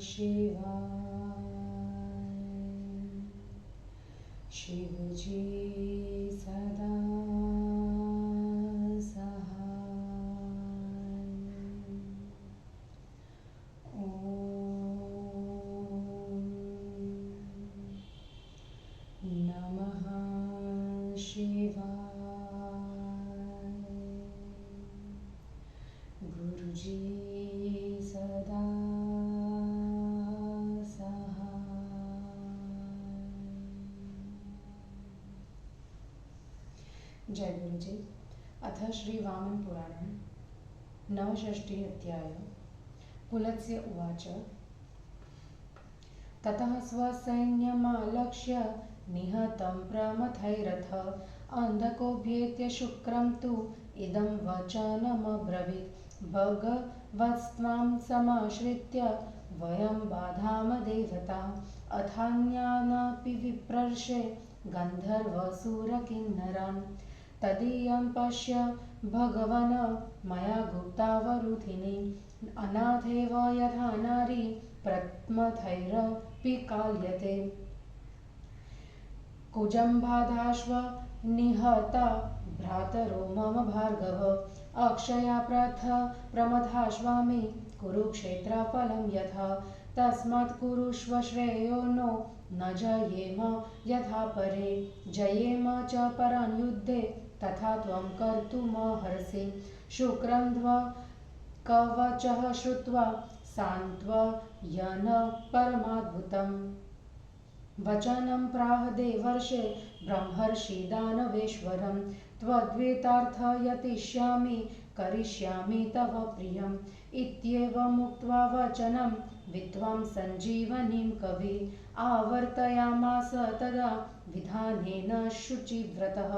शिवाय। शिवजी सदा सहाय। ओम नमः शिवाय। गुरुजी सदा सहाय। जय गुरुजी। अथ श्री वामन पुराणं नवषष्ठि अध्याय। पुलत्स्य उवाच। ततः स्वसैन्यमालक्ष्य निहतं प्रमथैरथ अन्धकोऽभ्येत्य शुक्रं तु इदं वचनमब्रवीत्। भगवत्स्त्वां समाश्रित्य वयं बाधाम देवता अथान्यानपि विप्रर्षे गन्धर्वसुरकिन्नरान्। तदीयं पश्य भगवन् मया गुप्तावरुधिनी अनाथेव यथा नारी प्रमथैरपि काल्यते। कुजम्भादाश्व निहता भ्रातरो मम भार्गव अक्षया प्रमथाश्वामि कुरुक्षेत्रफलं यथा। तस्मात् कुरुष्व श्रेयो नो न जयेम यथा परे जयेम च परान् युद्धे तथा त्वं कर्तुमर्हसि। शुक्रं कवचः श्रुत्वा सान्त्वयन् परमाद्भुतम् वचनं प्राह देवर्षे ब्रह्मर्षि दानवेश्वरं। त्वद्वितार्थयतिष्यामि करिष्यामि तव प्रियम्। इत्येवमुक्त्वा वचनं विद्वां सञ्जीवनीं कवि आवर्तयामास तदा विधानेन शुचिव्रतः।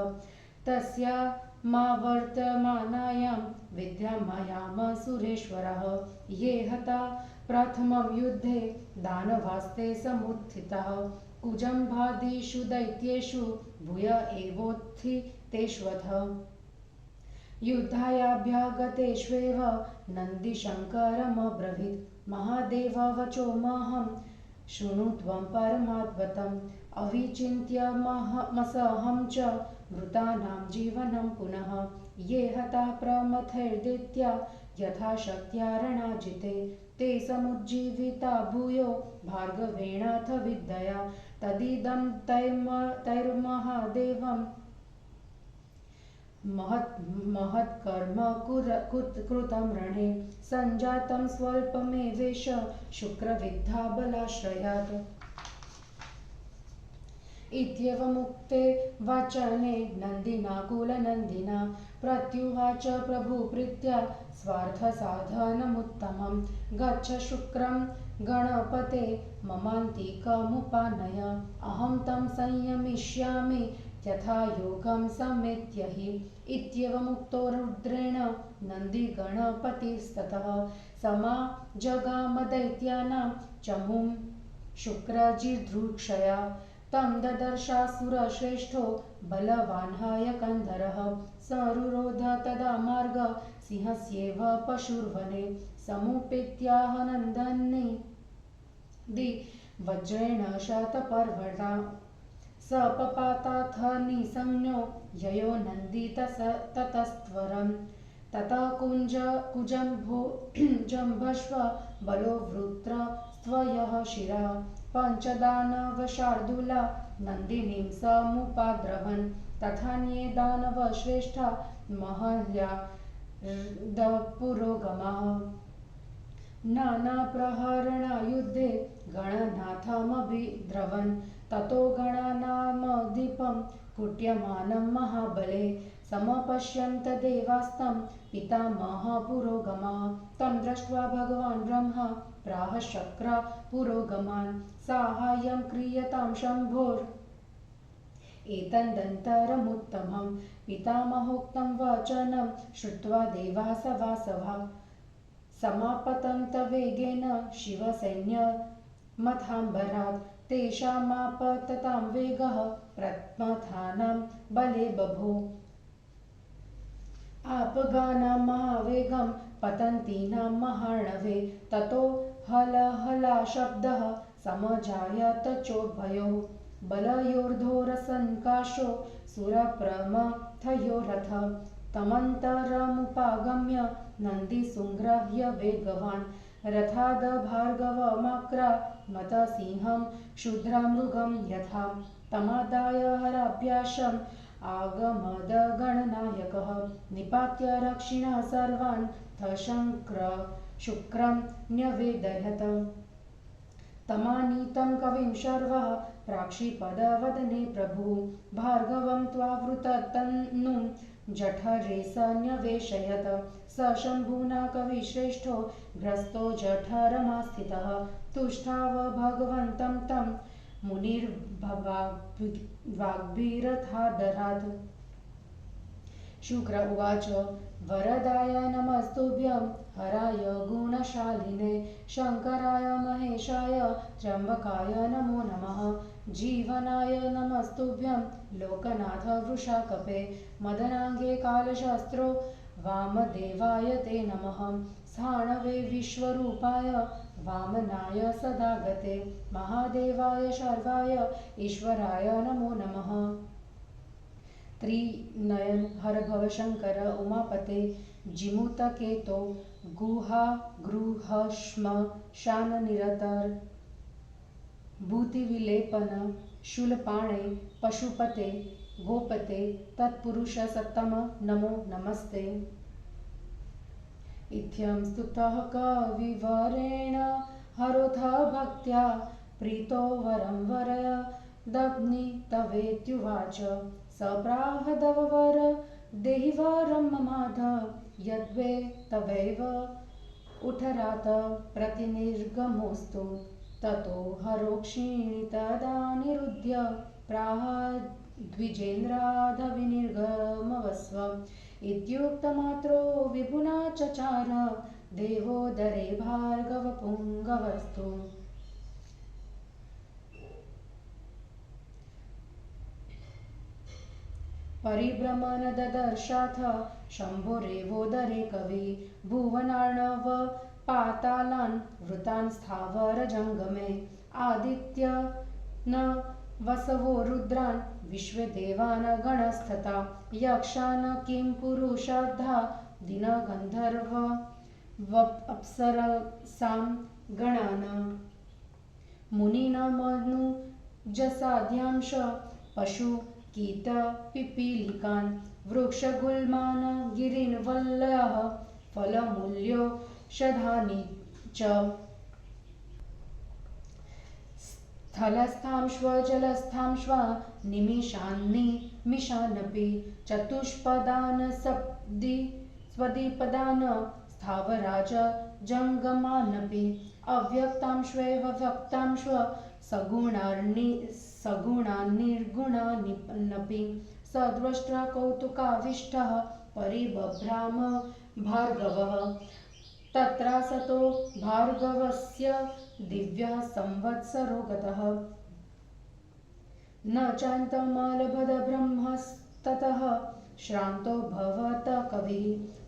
तस्यामावर्तमानायां विद्यामायाम सुरेश्वरः ये हता प्रथमं युद्धे दानवास्ते समुत्थितः। कुजम्भादिषु दैत्येषु भूय एवोत्थितेष्वथ। युद्धायाभ्यागतेष्वेव नन्दिशङ्करमब्रवीत् महादेव वचोमहं शृणु त्वं परमाद्भुतम्। अविचिन्त्यमसहं च मृतानां जीवनं पुनः ये हता प्रमथैर्दैत्या यथाशक्त्या रणाजिते ते समुज्जीविता भूयो भार्गवेणाथ विद्यया। तदिदं तैर्महादेवं महत्कर्म कृतं रणे सञ्जातं स्वल्पमेवेश शुक्रविद्धा बलाश्रयात्। इत्येवमुक्ते वचने नन्दिना कुलनन्दिना प्रत्युवाच प्रभुप्रीत्या स्वार्थसाधनमुत्तमं। गच्छ शुक्रं गणपते ममान्तिकमुपानय अहं तं संयमिष्यामि यथा योगं समेत्य हि। इत्येवमुक्तो रुद्रेण नन्दिगणपतिस्ततः समाजगाम दैत्यानां चमूं शुक्रजिधृक्षया। तं ददर्शासुरश्रेष्ठो बलवान् हयकन्धरः सरुरोध तदा मार्ग सिंहस्येव पशुर्वने समुपेत्याह नन्दनी वज्रेण शतपर्वता। स पपाताथ निसंज्ञो ययो नन्दी ततस्त्वरम्। ततः कुजम्भश्व बलो वृत्र स्त्वयः शिरः पञ्चदानवशार्दूला नन्दिनीं समुपाद्रवन्। तथान्ये दानवश्रेष्ठा महर्षयः नानाप्रहरणायुद्धे गणनाथमभिद्रवन्। ततो गणानामधिपं कुट्यमानं महाबले समपश्यन्त देवास्तं पितामहपुरोगमः। तं दृष्ट्वा भगवान् ब्रह्मा प्राह शक्र पुरोगमान् साहाय्यं क्रियतां शम्भोर् एतदन्तरमुत्तमं। पितामहोक्तं वचनं श्रुत्वा देवाः सवासवा समापतन्त वेगेन शिवसैन्यमथाम्बरात्। तेषामापततां वेगः प्रमथानां बले बभो। आपगानां महावेगं पतन्तीनां महार्णवे। ततो हलहला शब्दः समजायत चोभयोः बलयोर्धोरसङ्काशो सुरप्रमथयोरथ तमन्तरमुपागम्य नन्दिसुङ्गृह्य वेगवान् रथाद भार्गवमाक्रामतसिंहं क्षुद्रमृगं यथा तमादाय हराभ्याशम् आगमदगणनायकः निपात्य रक्षिणः सर्वान् शुक्रं न्यवेदयत तमानीतं कविं शर्वः प्राक्षिपदवदने प्रभु भार्गवं त्वावृततनुं जठरे स न्यवेशयत स शम्भुना कविश्रेष्ठो ग्रस्तो जठरमास्थितः तुष्टाव भगवन्तं तं मुनिर्वाग्भिरथादरात् शुक्र उवाच वरदाय नमस्तुभ्यं हराय गुणशालिने शङ्कराय महेशाय त्र्यम्बकाय नमो नमः जीवनाय नमस्तुभ्यं लोकनाथ वृषाकपे मदनाङ्गे कालशास्त्रो वामदेवाय ते नमः स्थाणवे विश्वरूपाय वामनाय सदागते महादेवाय शर्वाय ईश्वराय नमो नमः त्रिनयन हर भव शंकर उमापते जिमुतकेतो गुहा गृहश्म शान निरतर भूतिविलेपन शूलपाणे पशुपते गोपते तत्पुरुष सत्तम नमो नमस्ते इत्थं स्तुतः कविवरेण हरोथ भक्त्या प्रीतो वरं वरय दग्नि तवेत्युवाच सप्राहदववर देहि वरं ममाध यद्वे तवैव उठरात प्रतिनिर्गमोऽस्तु ततो हरो क्षीणितदा निरुध्य प्राह द्विजेन्द्राधविनिर्गमवस्व इत्युक्तमात्रो विपुना चचार देवोदरे भार्गवपुङ्गवस्तु परिभ्रमण ददर्शाथ शम्भुरेवोदरे कवि भुवनार्णव पातालान् वृतान् स्थावर जङ्गमे आदित्य न वसवो रुद्रान् विश्वदेवान् गणस्तथा यक्षान् किं पुरुषार्धा दिनगन्धर्व अप्सरसां गणान् मुनिनमनुजसाध्यांश पशु कीट पिपीलिकान् वृक्षगुल्मान् गिरीन् वल्लयः फलमूल्योषधानि च स्थलस्थांश्व जलस्थांश्व निमिषान्निमिषानपि चतुष्पदान् स्वदीपदान् स्थावराज जङ्गमानपि अव्यक्तांश्वेव व्यक्तांश्व सगुणान्निर्गुणान्नपि सद्वष्ट्रा कौतुकाविष्टः परिबभ्राम भार्गवः तत्रासतो भार्गवस्य दिव्यः संवत्सरो गतः न चान्तमलभद ब्रह्मस्ततः श्रान्तो भवत कविः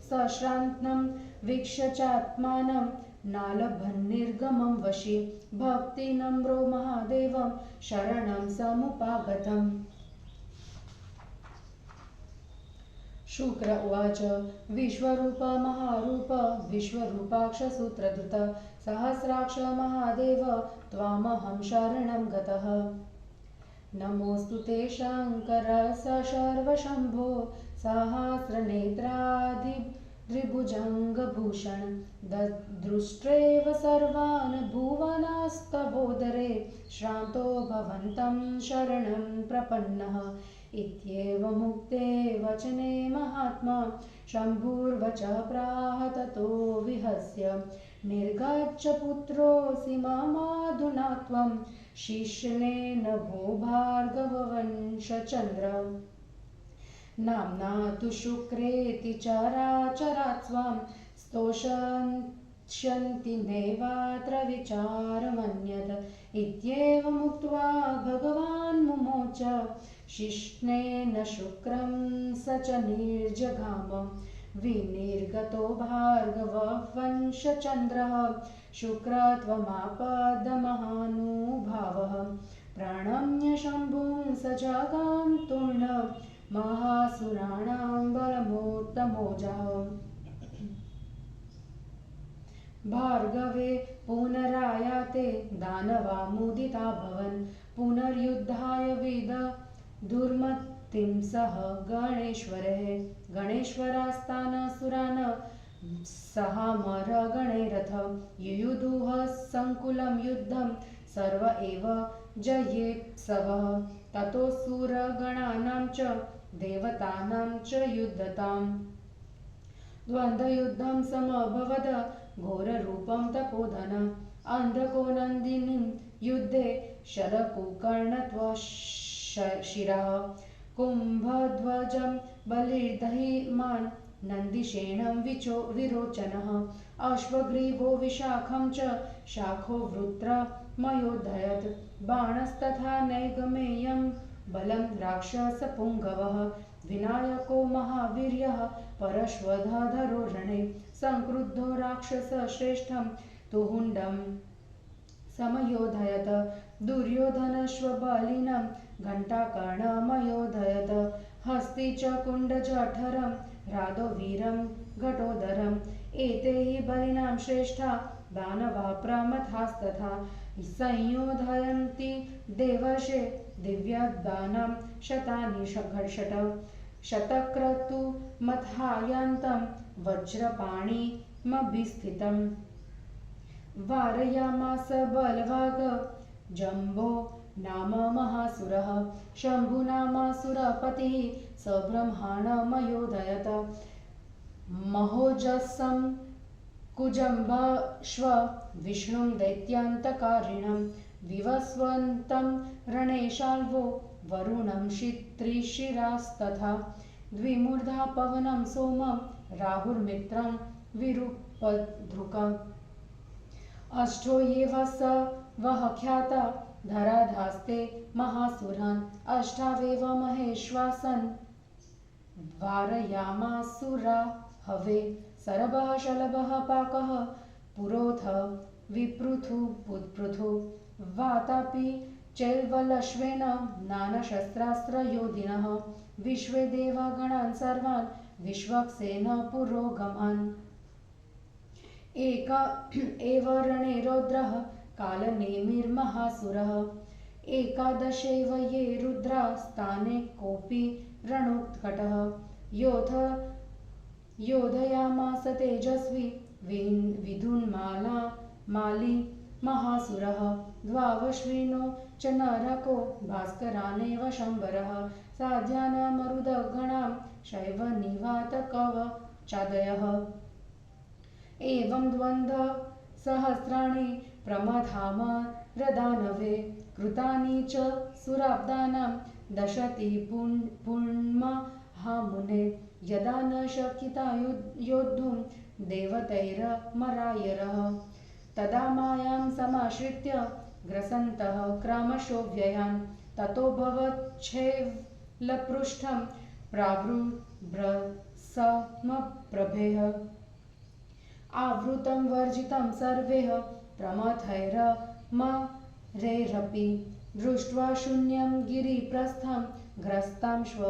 सश्रान्तं वीक्ष्य चात्मानं नालभन्निर्गमं वशि भक्तिनम्रो महादेवं शरणं समुपागतम् शुक्र उवाच विश्वरूप महारूप विश्वरूपाक्ष सूत्रधृत सहस्राक्ष महादेव त्वामहं शरणं गतः नमोऽस्तु ते शङ्कर सर्वशम्भो सहस्रनेत्राधिभुजङ्गभूषण ददृष्ट्रेव सर्वान् भुवनास्तवोदरे श्रान्तो भवन्तं शरणं प्रपन्नः इत्येवमुक्ते वचने महात्मा शम्भुर्वचः प्राह ततो विहस्य निर्गच्छ पुत्रोऽसि ममाधुना त्वं शिश्नेन भो भार्गववंशचन्द्र नाम्ना तु शुक्रेति चराचरात् स्वां स्तोष्यन्ति नैवात्र विचारमन्यत् इत्येवमुक्त्वा भगवान् मुमोच शिश्नेन शुक्रं स च निर्जगाम विनिर्गतो भार्गववंशचन्द्रः शुक्रत्वमापदमहानुभावः प्रणम्य शम्भुं स जगां तूर्ण महासुराणां बलमोत्तमोजः भार्गवे पुनरायाते दानवा मुदिताभवन् पुनर्युद्धाय विदधुर्मतिं सह गणेश्वरास्तानसुरान् सहामरगणैरथ युयुधुः संकुलं युद्धं सर्व एव जयेत्सवः ततो सुरगणानां च देवतानां च युद्धताम् द्वन्द्वयुद्धं समभवद घोररूपं तपोधन अन्धको नन्दिनीं युद्धे शरकुकर्णत्वशिरः कुम्भध्वजं बलिर्दहिमान् नन्दिशेनं विरोचनः अश्वग्रीवो विशाखं च शाखो वृत्रमयोधयत् बाणस्तथा नैगमेयं बलं राक्षसपुङ्गवः विनायको महावीर्यः परश्वधरो रणे संक्रुद्धो राक्षसश्रेष्ठं तुहुण्डं समयोधयत दुर्योधनश्वबलिनं घण्टाकर्णमयोधयत हस्ति च कुण्डजठरं रादो वीरं घटोदरम् एते हि बलिनां श्रेष्ठा दानवा प्रमथास्तथा संयोधयन्ति देवर्षे दिव्यदानां शतानि षट् शतक्रतुमथायान्तं वज्रपाणिमभिस्थितं वारयामास बलवाग जम्बो नाम महासुरः शम्भुनामासुरपतिः स ब्रह्माणमयोधयत महोजसं कुजम्बाश्व विष्णुं दैत्यान्तकारिणं विवस्वन्तं रणेशाल्वो वरुणं त्रिशिरास्तथा द्विमूर्धा पवनं सोमं राहुर्मित्रं विरूपधृकम् अष्टो ये स वः ख्याता धराधास्ते महासुरान् अष्टावेव महेश्वासन् वारयामासुरा हवे सरभः शलभः पाकः पुरोथ विपृथु वातापि चैल्वलश्वेन नानाशस्त्रास्त्रयोधिनः विश्वे देवगणान् सर्वान् विश्वक्सेन पुरोगमान् एका एव रणे रौद्रः कालनेमिर्महासुरः एकादशैव ये रुद्रा स्थाने कोऽपि रणोत्कटः योधयामास तेजस्वी विधुन्माली महासुरः द्वावश्विनो च नरको भास्करानेव शम्बरः साध्यान् मरुदगणां शैव निवातकवचादयः एवं द्वन्द्व सहस्राणि प्रमथामरदानवे कृतानि च सुराब्दानां दशति पुण्महामुने यदा न शकिता योद्धुं देवतैरमरायरः तदा मायां समाश्रित्य ग्रसन्तः क्रमशो व्ययान् ततो भवच्छैलपृष्ठं प्रावृभ्रसमप्रभेः आवृतं वर्जितं सर्वैः प्रमथैरमरैरपि दृष्ट्वा शून्यं गिरिप्रस्थं ग्रस्तांश्व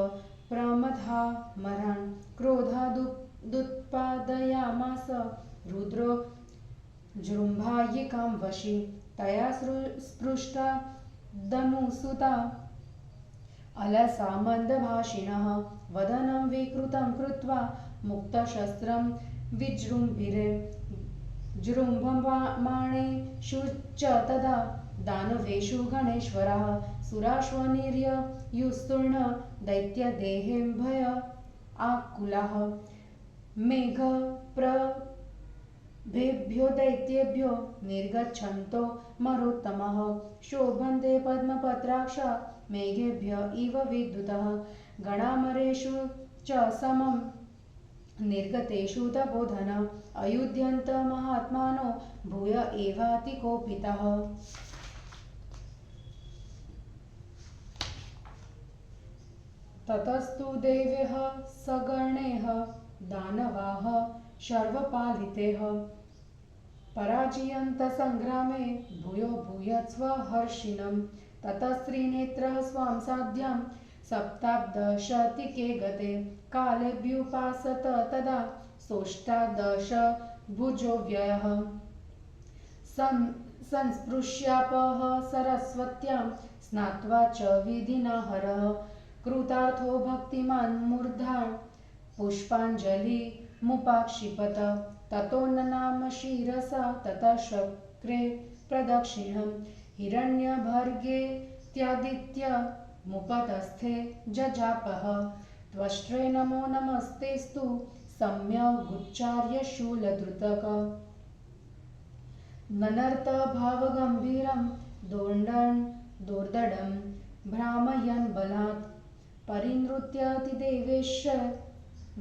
प्रमथामरान् क्रोधादुत्पादयामास रुद्रो जृम्भायिकां वशी तया स्पृष्टा दनुसुता अलसा मन्दभाषिणः वदनं विकृतं कृत्वा मुक्तशस्त्रं विजृम्भिरे जृम्भमाणेषु च तदा दानवेषु गणेश्वरः सुराश्वनिर्ययुस्तूर्ण दैत्यदेहेभय आकुलाः मेघप्रभेभ्यो दैत्येभ्यो निर्गच्छन्तो मरोत्तमः शोभन्ते पद्मपत्राक्षा मेघेभ्य इव विद्युतः गणामरेषु च समं निर्गतेषु तपोधन अयुध्यन्त महात्मानो भूय एवातिकोपितः ततस्तु देवैः सगणैः दानवा शर्वपालितेः पराजयन्तसङ्ग्रामे भूयो भूयस्व हर्षिणं ततः श्रीनेत्रः स्वां साध्यां सप्ताब्दशतिके गते कालेऽभ्युपासत तदा सोष्टादश भुजो व्ययः संस्पृश्यापः सरस्वत्यां स्नात्वा च विधिना हरः कृतार्थो भक्तिमान् मूर्धा पुष्पाञ्जलिमुपाक्षिपत ततो ननाम शिरसा ततः शक्रे प्रदक्षिणं हिरण्यभर्गेत्यादित्यमुपतस्थे जजापः त्वष्ट्रे नमो नमस्तेस्तु सम्यगुच्चार्य शूलधृतक ननर्तभावगम्भीरं दोर्दडं भ्रामयन् बलात् परिनृत्यतिदेवेश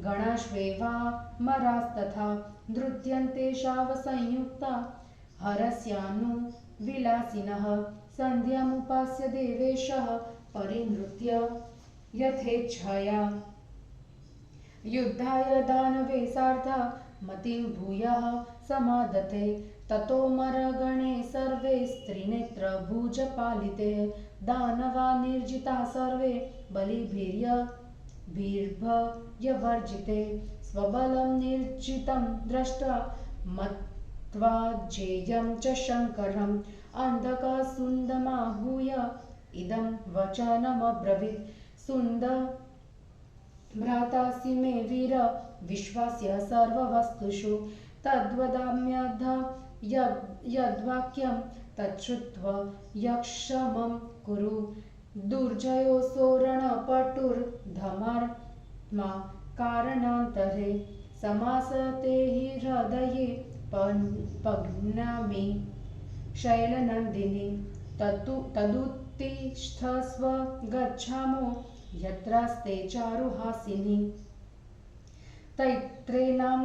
गणाश्वेवामरास्तथा नृत्यन्ते शावसंयुक्ता हरस्यानुविलासिनः सन्ध्यामुपास्य देवेशः परिनृत्य यथेच्छया युद्धाय दानवे सार्धा मतिं भूयः समादते ततोऽमरगणे सर्वे स्त्रीनेत्रभुजपालिते दानवा निर्जिता सर्वे बलिभिर्यवर्जिते स्वबलं निर्जितं दृष्ट्वा मत्वा जेयं च शङ्करम् अन्धकसुन्दमाहूय इदं वचनमब्रवीत् सुन्द भ्रातासि मे वीर विश्वास्य सर्ववस्तुषु तद्वदाम्यथ यद्वाक्यं तच्छ्रुत्वा यक्षमं कुरु दुर्जयोऽसो रणपटुर्धर्मात्मा कारणान्तरे समासते हि हृदये पग्नामि शैलनन्दिनी तदुत्तिष्ठस्व गच्छामो यत्रास्ते चारुहासिनी तैत्रेणां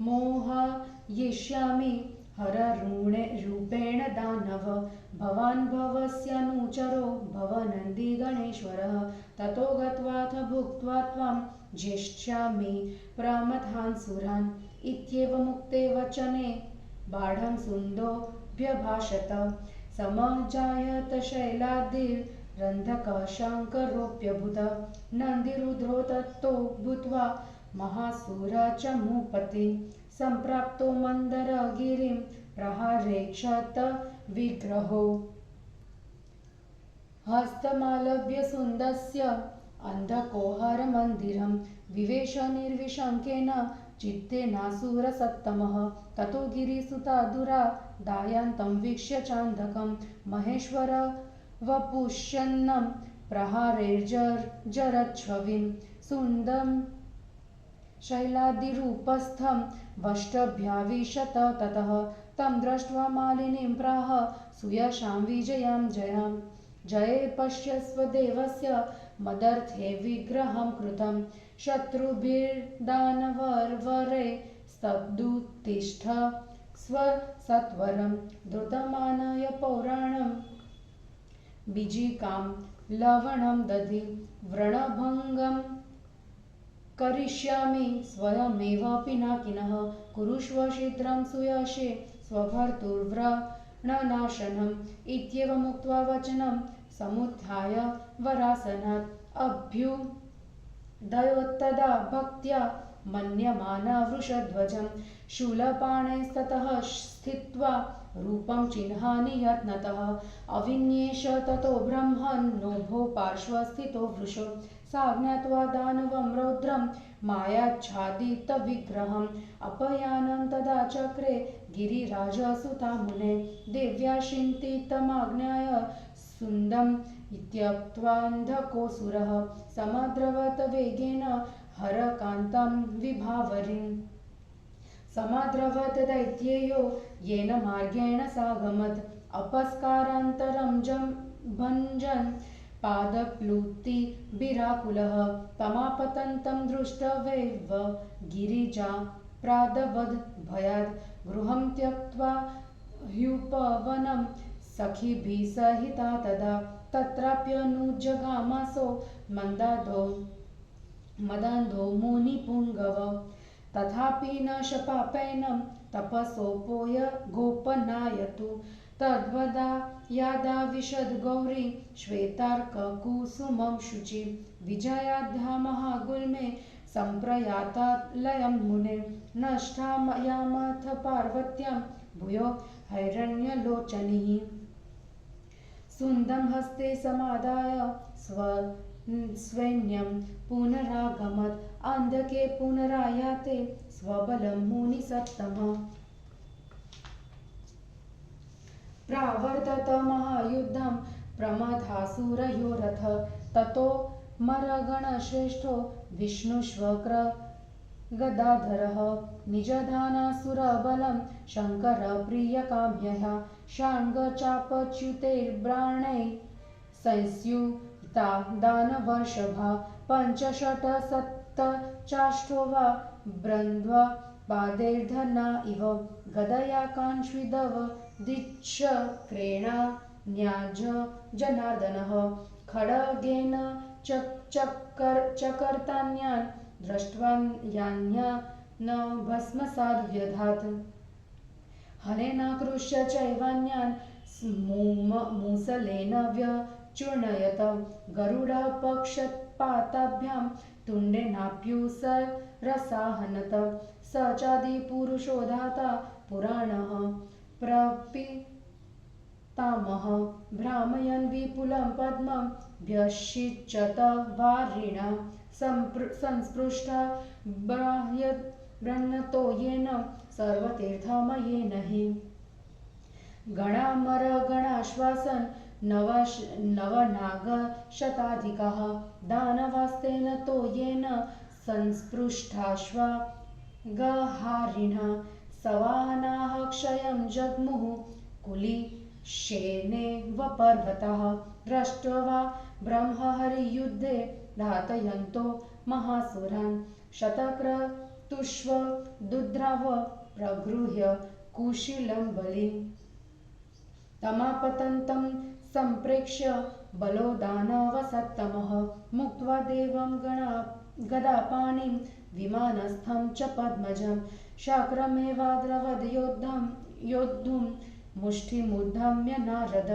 मोहयिष्यामि हररूपेण दानव भवान् भवस्यानुचरो भवनन्दी गणेश्वरः ततो गत्वाथ भुक्त्वा त्वां जेष्यामि प्रमथान्सुरान् इत्येवमुक्ते वचने बाढं सुन्दोऽभ्यभाषत समजायत शैलादिरन्धकः शङ्करोऽप्यभूत नन्दिरुद्रो तत्तो भूत्वा महासुरचमूपति सम्प्राप्तो मन्दरगिरिं प्रहारेक्षत विग्रहो हस्तमालभ्य सुन्दस्य अन्धकोहरमन्दिरं विवेश निर्विशङ्केन चित्तेनासुरसत्तमः ततो गिरिसुता दुरा दायान्तं वीक्ष्य चान्धकं महेश्वर वपुष्यन्नं प्रहारैर्जरच्छविं सुन्दं शैलादिरूपस्थं वष्टभ्याविशत ततः तं दृष्ट्वा मालिनीं प्राह सुयशां विजयां जयां जये पश्यस्व देवस्य मदर्थे विग्रहं कृतं शत्रुभिर्दानवर्वरे स्तब्दुत्तिष्ठ स्वसत्वरं द्रुतमानय पौराणं बीजिकां लवणं दधि व्रणभङ्गं करिष्यामि स्वयमेव पिनाकिनः कुरुष्व शीघ्रं सुयशे स्वभर्तुर्व्रणनाशनम् इत्येवमुक्त्वा वचनं समुत्थाय वरासनात् अभ्युदयोत्तदा भक्त्या मन्यमाना वृषध्वजं शूलपाणैस्ततः स्थित्वा रूपं चिह्नानि यत्नतः अविन्येष ततो ब्रह्मन्नोभो पार्श्वस्थितो वृषो साज्ञात्वा दानवं रौद्रं मायाच्छादितविग्रहम् अपयानं तदा चक्रे गिरिराजसुता मुने देव्या शिन्तितमाज्ञाय सुन्दम् इत्यक्त्वान्धकोऽसुरः समाद्रवत वेगेन हरकान्तं विभावरीम् समाद्रवत दैत्येयो येन मार्गेण सागमत् अपस्कारान्तरं भञ्जन् पादप्लुतिभिराकुलः तमापतन्तं दृष्ट्वैव गिरिजा प्रादवद् भयात् गृहं त्यक्त्वा ह्युपवनं सखिभिः सहिता तदा तत्राप्यनुजगामासो मदान्धो मुनिपुङ्गव तथापि न शपापैनं तपसोपोय गोपनायतु तद्वदा यादा विशद्गौरी श्वेतार्ककुसुमं शुचि विजयाद्धा महागुल्मे सम्प्रयातात् लयं मुने नष्टायामथ पार्वत्यां भूयो हैरण्यलोचनीः सुन्दं हस्ते समादाय स्वैन्यं पुनरागमत् अन्धके पुनरायाते स्वबलं मुनिसत्तमः प्रावर्तत महायुद्धं प्रमथासुरयोरथ ततो मरगणश्रेष्ठो विष्णुश्वक्र गदाधरः निजधानासुरबलं शङ्करप्रियकाम्यः षाण्गचापच्युतैर्बाणैः संस्युता दानवर्षभा पञ्चषट्सप्तचाष्टो वा ब्रन्द्वा पादैर्धना इव गदया काङ्क्षिदव दिच्छक्रेणान्याज जनार्दनः खड्गेन चकर्तान्यान् दृष्ट्वा यान्यान् भस्मसाद् व्यधात् हलेनाकृष्य चैवान्यान् मूसलेन व्यचूर्णयत गरुडः पक्षपाताभ्यां तुण्डेनाप्युसरसाहनत स चादिपुरुषो धाता पुराणः प्रपितामहः भ्रामयन् विपुलं पद्मं व्यषिच्यत वारिणा संस्पृष्टा ब्रह्मतो येन सर्वतीर्थमयेन हि गणामरगणाश्वासन नवनागशताधिकाः दानवास्तेन तो येन संस्पृष्टाश्वा गहारिणः सवाहनाः क्षयं जग्मुः कुलिशेनेव पर्वतः दृष्ट्वा ब्रह्महरियुद्धे घातयन्तो महासुरान् शतक्रतुष्व दुद्राव प्रगृह्य कुशीलं बलिं तमापतन्तं सम्प्रेक्ष्य बलो दानवसत्तमः मुक्त्वा देवं गदापाणिं विमानस्थं च पद्मजं शाक्रमेवाद्रवद्योद्धुं मुष्टिमुद्धम्य नारद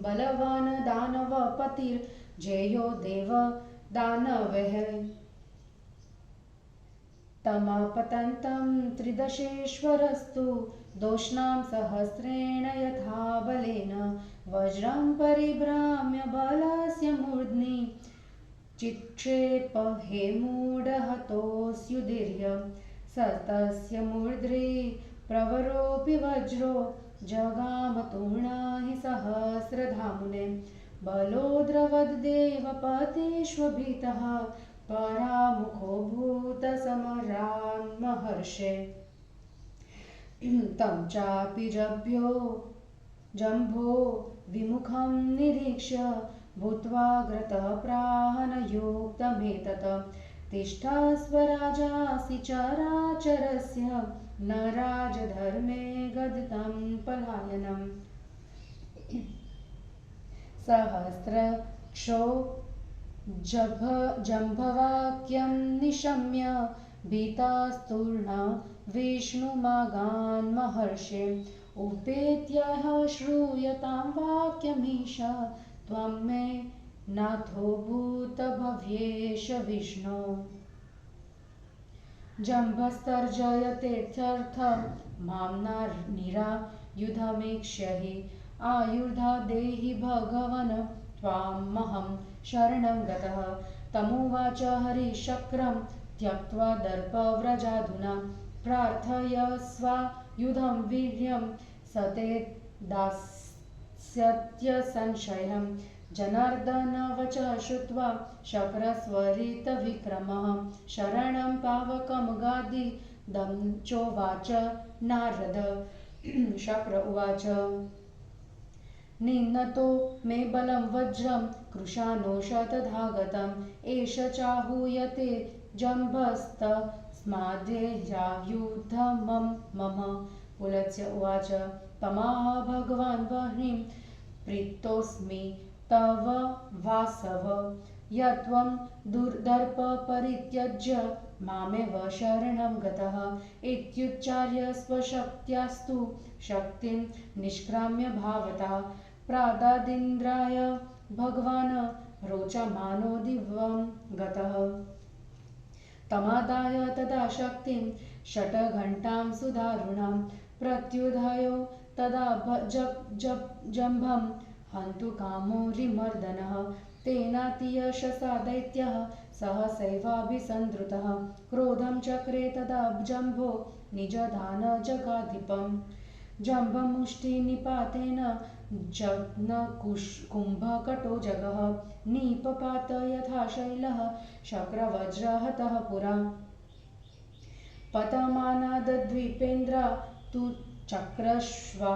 बलवान् दानवपतिर्जेयो देव दानवैः तमापतन्तं त्रिदशेश्वरस्तु दोष्णां सहस्रेण यथा बलेन वज्रं परिभ्राम्य बलस्य मूर्ध्नि चिक्षेप हे मूढहतोऽस्युदीर्य सतस्य मूर्ध्नि प्रवरोऽपि वज्रो जगामतूर्णा हि सहस्रधामुने बलोद्रवद्देवपतिष्वभीतः परामुखो भूतसमरान्महर्षे तं चापि जम्भो विमुखं निरीक्ष्य भूत्वा ग्रतः प्राहनयोक्तमेतत् तिष्ठस्व राजासि चराचरस्य न राजधर्मे गदितं पलायनम् सहस्रक्षो जम्भवाक्यं निशम्य भीतास्तूर्णा विष्णुमागान् महर्षे उपेत्यः श्रूयतां वाक्यमीश त्वं मे नाथो भूतभव्येश विष्णो जम्भस्तर्जयतेऽर्थर्थ मां निरायुधमेक्ष्य हि आयुधा देहि भगवन् त्वामहं शरणं गतः तमुवाच हरिशक्रं त्यक्त्वा दर्पव्रजाधुना प्रार्थयस्वायुधं वीर्यं सते दास्यत्यसंशयं जनार्दनवच श्रुत्वा शक्रस्वरितविक्रमः शरणं पावकं गादिदं चोवाच नारद शक्र उवाच निन्नतो मे बलं वज्रं कृशानो शतधागतम् एष चाहूयते जम्भस्तस्माद्ययायुधमं मम पुलत्स्य उवाच तमाह भगवान् वह्निं प्रीतोऽस्मि तव वासव यत्त्वं दुर्दर्पपरित्यज्य मामेव शरणं गतः इत्युच्चार्य स्वशक्त्यास्तु शक्तिं निष्क्राम्य भावतः प्रादादिन्द्राय भगवान् रोचमानो दिव्यं गतः तमादाय तदा शक्तिं षट्घण्टां सुदारुणां प्रत्युधायो तदा जम्भं हन्तु कामो रिमर्दनः तेनातियशसा दैत्यः सहसैवाभिसन्दृतः क्रोधं चक्रे तदा जम्भो निजधानजगाधिपम् जम्बमुष्टिनिपातेन कुम्भकटो जगः निपपात यथा शैलः शक्रवज्रहतः पुरा पतमानाद्द्वीपेन्द्रा तु चक्रश्वा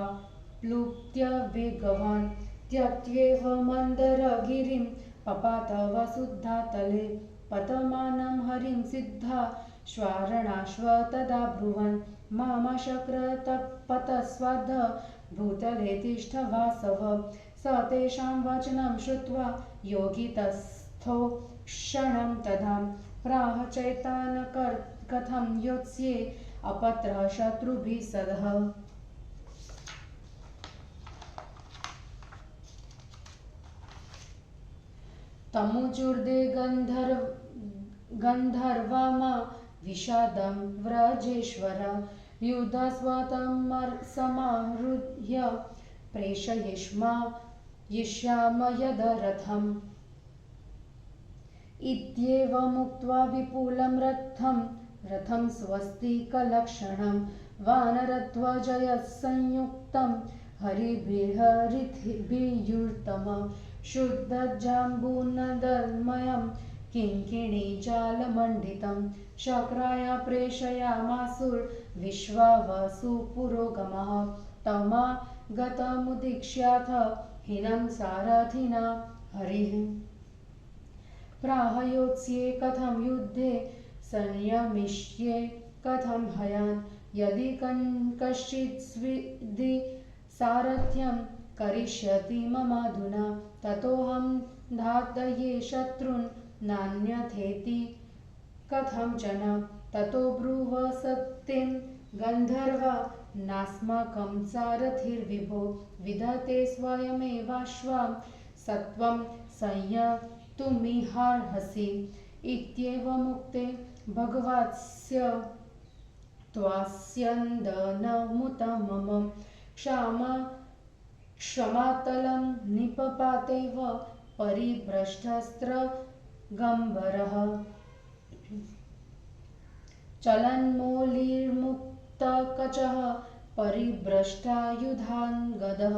प्लुत्य वेगवान् त्यक्त्येव मन्दरगिरिं पपात वसुधातले पतमानं हरिं सिद्धा श्वारणाश्व तदा ब्रुवन् मामशक्रतपतस्वाद्ध भूतले तिष्ठ वासव स तेषां वचनं श्रुत्वा योगितस्थो क्षणं तदा प्राह चैतान कथं योत्स्ये अपत्रः शत्रुभिः सदः तमुचूर्दे गन्धर्वामा विषादं व्रजेश्वर युधस्वतमसमाहृत्य प्रेषयिष्याम यदरथम् इत्येवमुक्त्वा विपुलं रथं स्वस्तिकलक्षणं वानरध्वजसंयुक्तं हरिभिर्हरिभिर्युतम शुद्धजाम्बूनदमयं किङ्किणीजालमण्डितं शक्राय प्रेषयामासुर्विश्वावसुपुरोगमः तमागतमुदीक्ष्याथ हीनं सारथिना हरिः प्राह योत्स्ये कथं युद्धे संयमिष्ये कथं हयान् यदि कश्चित् स्विद्धि सारथ्यं करिष्यति ममाधुना ततोऽहं धातये शत्रून् नान्यथेति कथंचन ततो ब्रुव सत्यं गन्धर्वा नास्माकं सारथिर्विभो विधते स्वयमेवाश्वां सत्वं संयतुमिहार्हसि इत्येवमुक्ते भगवत्स्य त्वास्यन्दनमुतमम क्षमातलं निपपातेव परिभ्रष्टस्त्रगम्बरः चलन्मौलिर्मुक्तकचः परिभ्रष्टायुधान्गदः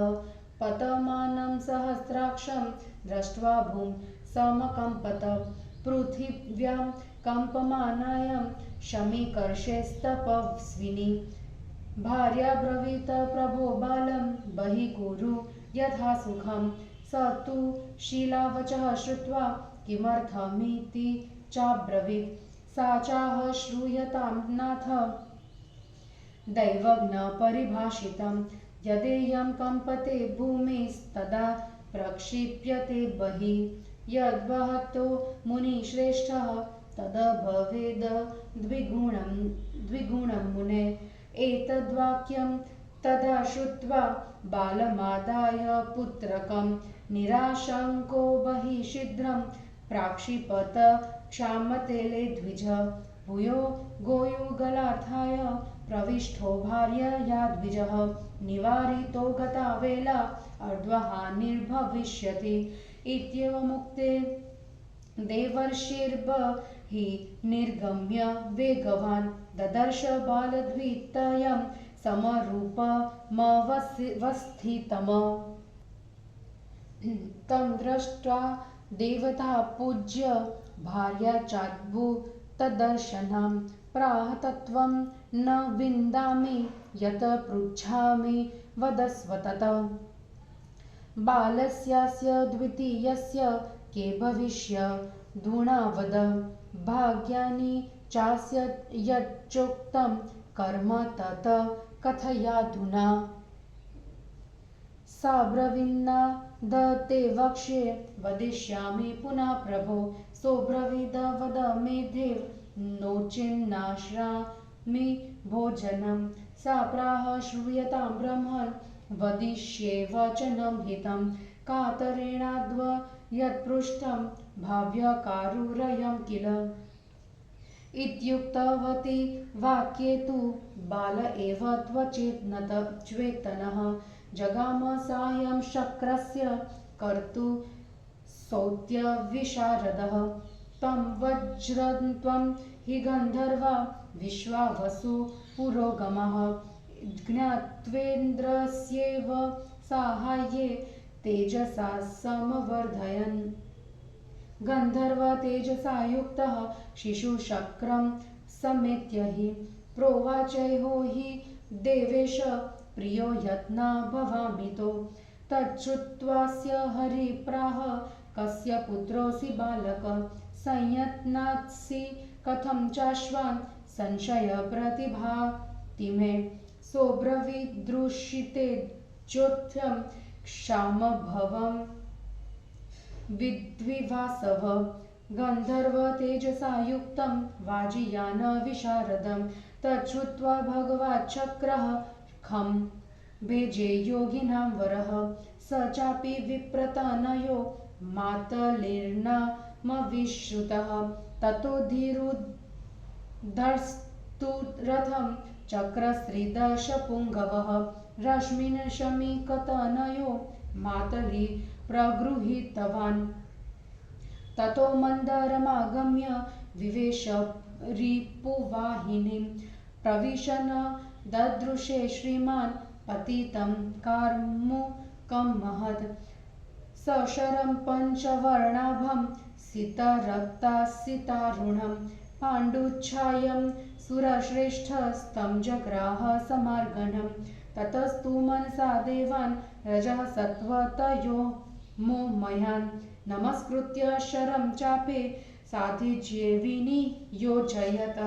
पतमानं सहस्राक्षं दृष्ट्वा भूं समकम्पत पृथिव्यां कम्पमानायां शमीकर्षेस्तपस्विनी भार्या ब्रवीत प्रभो बालं बहि कुरु यथा सुखं स तु शीलावचः श्रुत्वा किमर्थमिति चाब्रवीत् सा चाह श्रूयतां नाथ दैवज्ञ परिभाषितं यदेयं कम्पते भूमिस्तदा प्रक्षिप्यते बहिः यद्वहतो मुनिश्रेष्ठः तद्भवेद् द्विगुणं मुने एतद्वाक्यं तदा श्रुत्वा बालमादाय पुत्रकं निराशङ्को बहिः शीघ्रं प्राक्षिपत क्षामतेले द्विज भूयो गोयुगलार्थाय प्रविष्टो भार्यया द्विजः निवारितो गता वेला अर्ध्वहानिर्भविष्यति इत्येवमुक्ते देवर्षिर्बहि निर्गम्य वेगवान् ददर्श बालद्वितयं समरूपमवस्थितम् तं दृष्ट्वा देवता पूज्य भार्या चाद्भुतदर्शनं प्राह तत्त्वं न विन्दामि यत् पृच्छामि वदस्व तत् बालस्यास्य द्वितीयस्य के भविष्यदुना वद भाग्यानि चास्य यच्चोक्तं कर्म तत् कथयाधुना सा ब्रवीन्ना दत्ते वक्ष्ये वदिष्यामि पुनः प्रभो। सोऽब्रवीद वद मे देव नो चेन्नाश्रामि भोजनं। सा प्राह श्रूयतां ब्रह्मन् वदिष्ये वचनं हितं। कातरेणाद्व यत्पृष्टं भाव्यकारुरयं किल। इत्युक्तवती वाक्ये तु बाल एव त्वचेतनः। जगाम सायं शक्रस्य कर्तु सौत्यविशारदः। तं वज्रन्त्वं हि गन्धर्वा विश्वावसु पुरोगमः। ज्ञात्वेन्द्रस्यैव साहाय्ये तेजसा समवर्धयन्। गन्धर्व तेजसा युक्तः शिशुशक्रं समेत्य हि प्रोवाचैहो हि देवेश प्रियो यत्ना भवामितो। तच्छ्रुत्वास्य हरिप्राह कस्य पुत्रोऽसि बालक। संयत्नात्सि कथं चाश्वान् संशयप्रतिभाति मे। सोऽब्रवीद्रुषिते ज्योत्यं क्षामभवं विद्विवासव। गन्धर्व तेजसा युक्तं वाजियान विशारदं। तच्छ्रुत्वा भगवाच्चक्रः खं भेजे योगिनां वरः। स चापि विप्रतनयो मातलिर्नामविश्रुतः। ततो धीरुद्धस्तु रथं चक्रस्त्रिदशपुङ्गवः। रश्मिन् शमीकतनयो मातलि प्रगृहीतवान्। ततो मन्दरमागम्य विवेश रिपुवाहिनीं। प्रविशन् ददृशे श्रीमान् पतितं कार्मुकं महत्। सशरं पञ्चवर्णाभं सितरक्तासितारुणं। पाण्डुच्छायं सुरश्रेष्ठस्तं जग्राह समार्गणं। ततस्तु मनसा देवान् रजः सत्त्वतयो मोमयान्। नमस्कृत्य शरं चापे साधिज्ये विनियोजयत।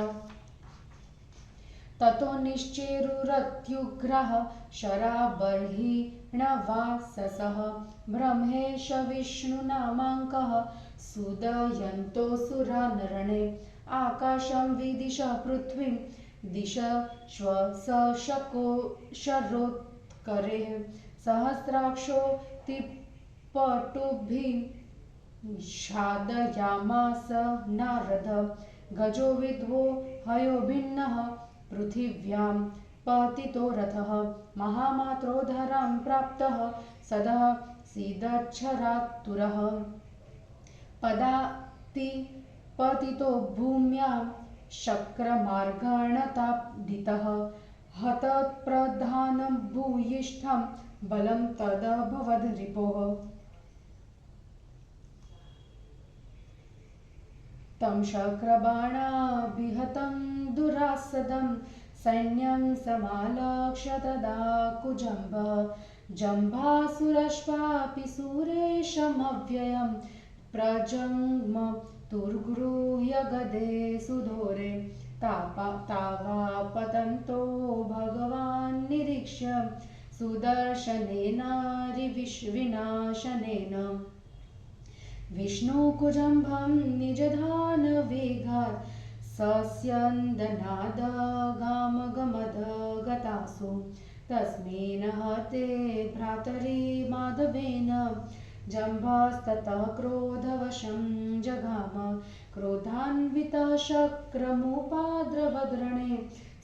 ततो निश्चेरुरत्युग्रः शराबर्हिणवाससः। ब्रह्मेश विष्णुनामाङ्कः सुदयन्तोऽसुरानरणे। आकाशं विदिश पृथ्वीं दिशश्व शरोत्करेः। सहस्राक्षोऽतिपटुभिः षादयामास नारद। गजो विद्वो हयो भिन्नः पृथिव्यां पतितो रथः। महामात्रो धरां प्राप्तः सदः सीदच्छरातुरः। पदाति पतितो भूम्यां शक्रमार्गणताडितः। हतप्रधानं भूयिष्ठं बलं तदभवद् रिपोः। तं शक्रबाणाभिहतं दुरासदं सैन्यं समालक्ष्य तदा कुजम्बः। जम्भासुरश्वापि सुरेशमव्ययं प्रजङ्म तुर्गृह्य गदे सुधोरे। तावापतन्तो भगवान् निरीक्ष्य सुदर्शनेनारिविनाशनेन। विष्णुकुजम्भं निजधानवेगात् सस्यन्दनादगामगमदगतासु। तस्मिन् हते भ्रातरि माधवेन जम्भास्ततः क्रोधवशं जगाम। क्रोधान्वितः शक्रमुपाद्रवद्रणे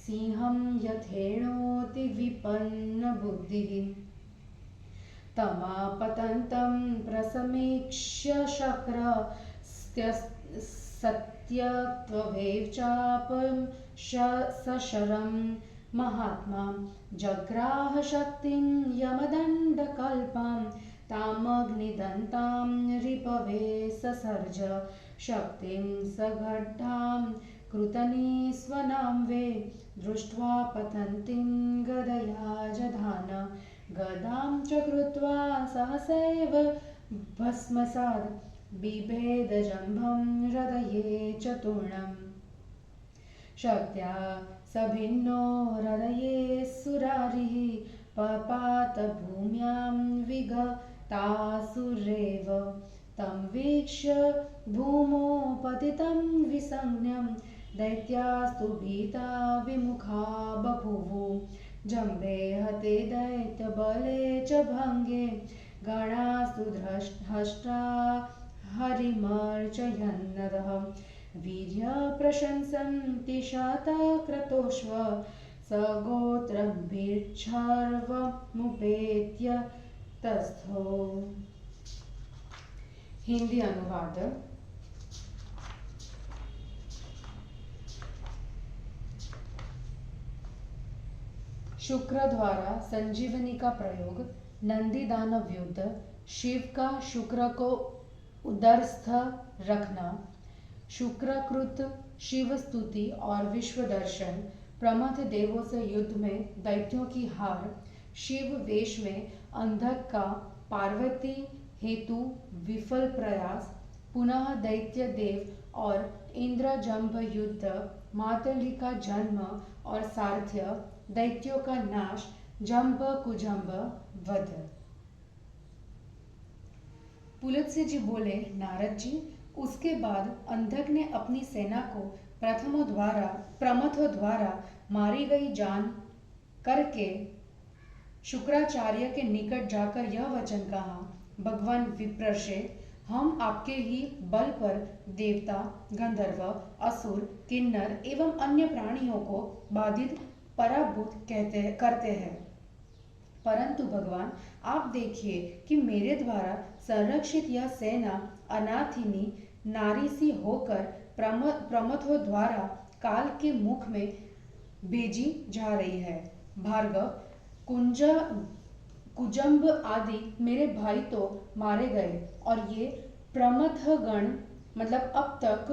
सिंहं यथेनोति विपन्नबुद्धिः। तमापतन्तं प्रसमीक्ष्य शक्रस्य सत्यत्वमेव चापं सशरं महात्मा। जग्राह शक्तिं यमदण्डकल्पां तामग्निदन्तां रिपवे ससर्ज। शक्तिं सगड्ढां कृतनिस्वनां वे दृष्ट्वा पतन्तीं गदया जधान। गदां च कृत्वा सहसैव भस्मसात् बिभेदजम्भं हृदये चतुर्णम्। शक्त्या सभिन्नो हृदये सुरारिः पपात भूम्यां विगतासुरेव तं वीक्ष्य भूमौ पतितं विसंज्ञं दैत्यास्तु भीता विमुखा बभूवु जम्बे हते दैत्यबले च भङ्गे गणास्तु हष्टा हरिमर्चयन्नरः वीर्यप्रशंसन्ति शतक्रतोष्व सगोत्रभिर्च्छर्वमुपेत्य तस्थो। हिंदी अनुवाद। शुक्र द्वारा संजीवनी का प्रयोग, नंदी दानव युद्ध, शिव का शुक्र को उदरस्थ रखना, शुक्रकृत शिव स्तुति और विश्व दर्शन, प्रमथ देवों से युद्ध में दैत्यों की हार, शिव वेश में अंधक का पार्वती हेतु विफल प्रयास, पुनः दैत्य देव और इंद्रजम्भ युद्ध, मातली का जन्म और सारथ्य, दैत्यों का नाश, जम्भ कुजम्भ वध। पुलत्स्य जी बोले, नारद जी, उसके बाद अंधक ने अपनी सेना को प्रमथों द्वारा मारी गई जान करके शुक्राचार्य के निकट जाकर यह वचन कहा, भगवान विप्रशे, हम आपके ही बल पर देवता, गंधर्व, असुर, किन्नर एवं अन्य प्राणियों को बाधित पराभूत करते हैं, परंतु भगवान आप देखिए कि मेरे द्वारा संरक्षित यह सेना अनाथिनी नारी सी होकर प्रमथों द्वारा काल के मुख में भेजी जा रही है। भार्गव, कुजम्भ आदि मेरे भाई तो मारे गए और ये प्रमथगण मतलब अब तक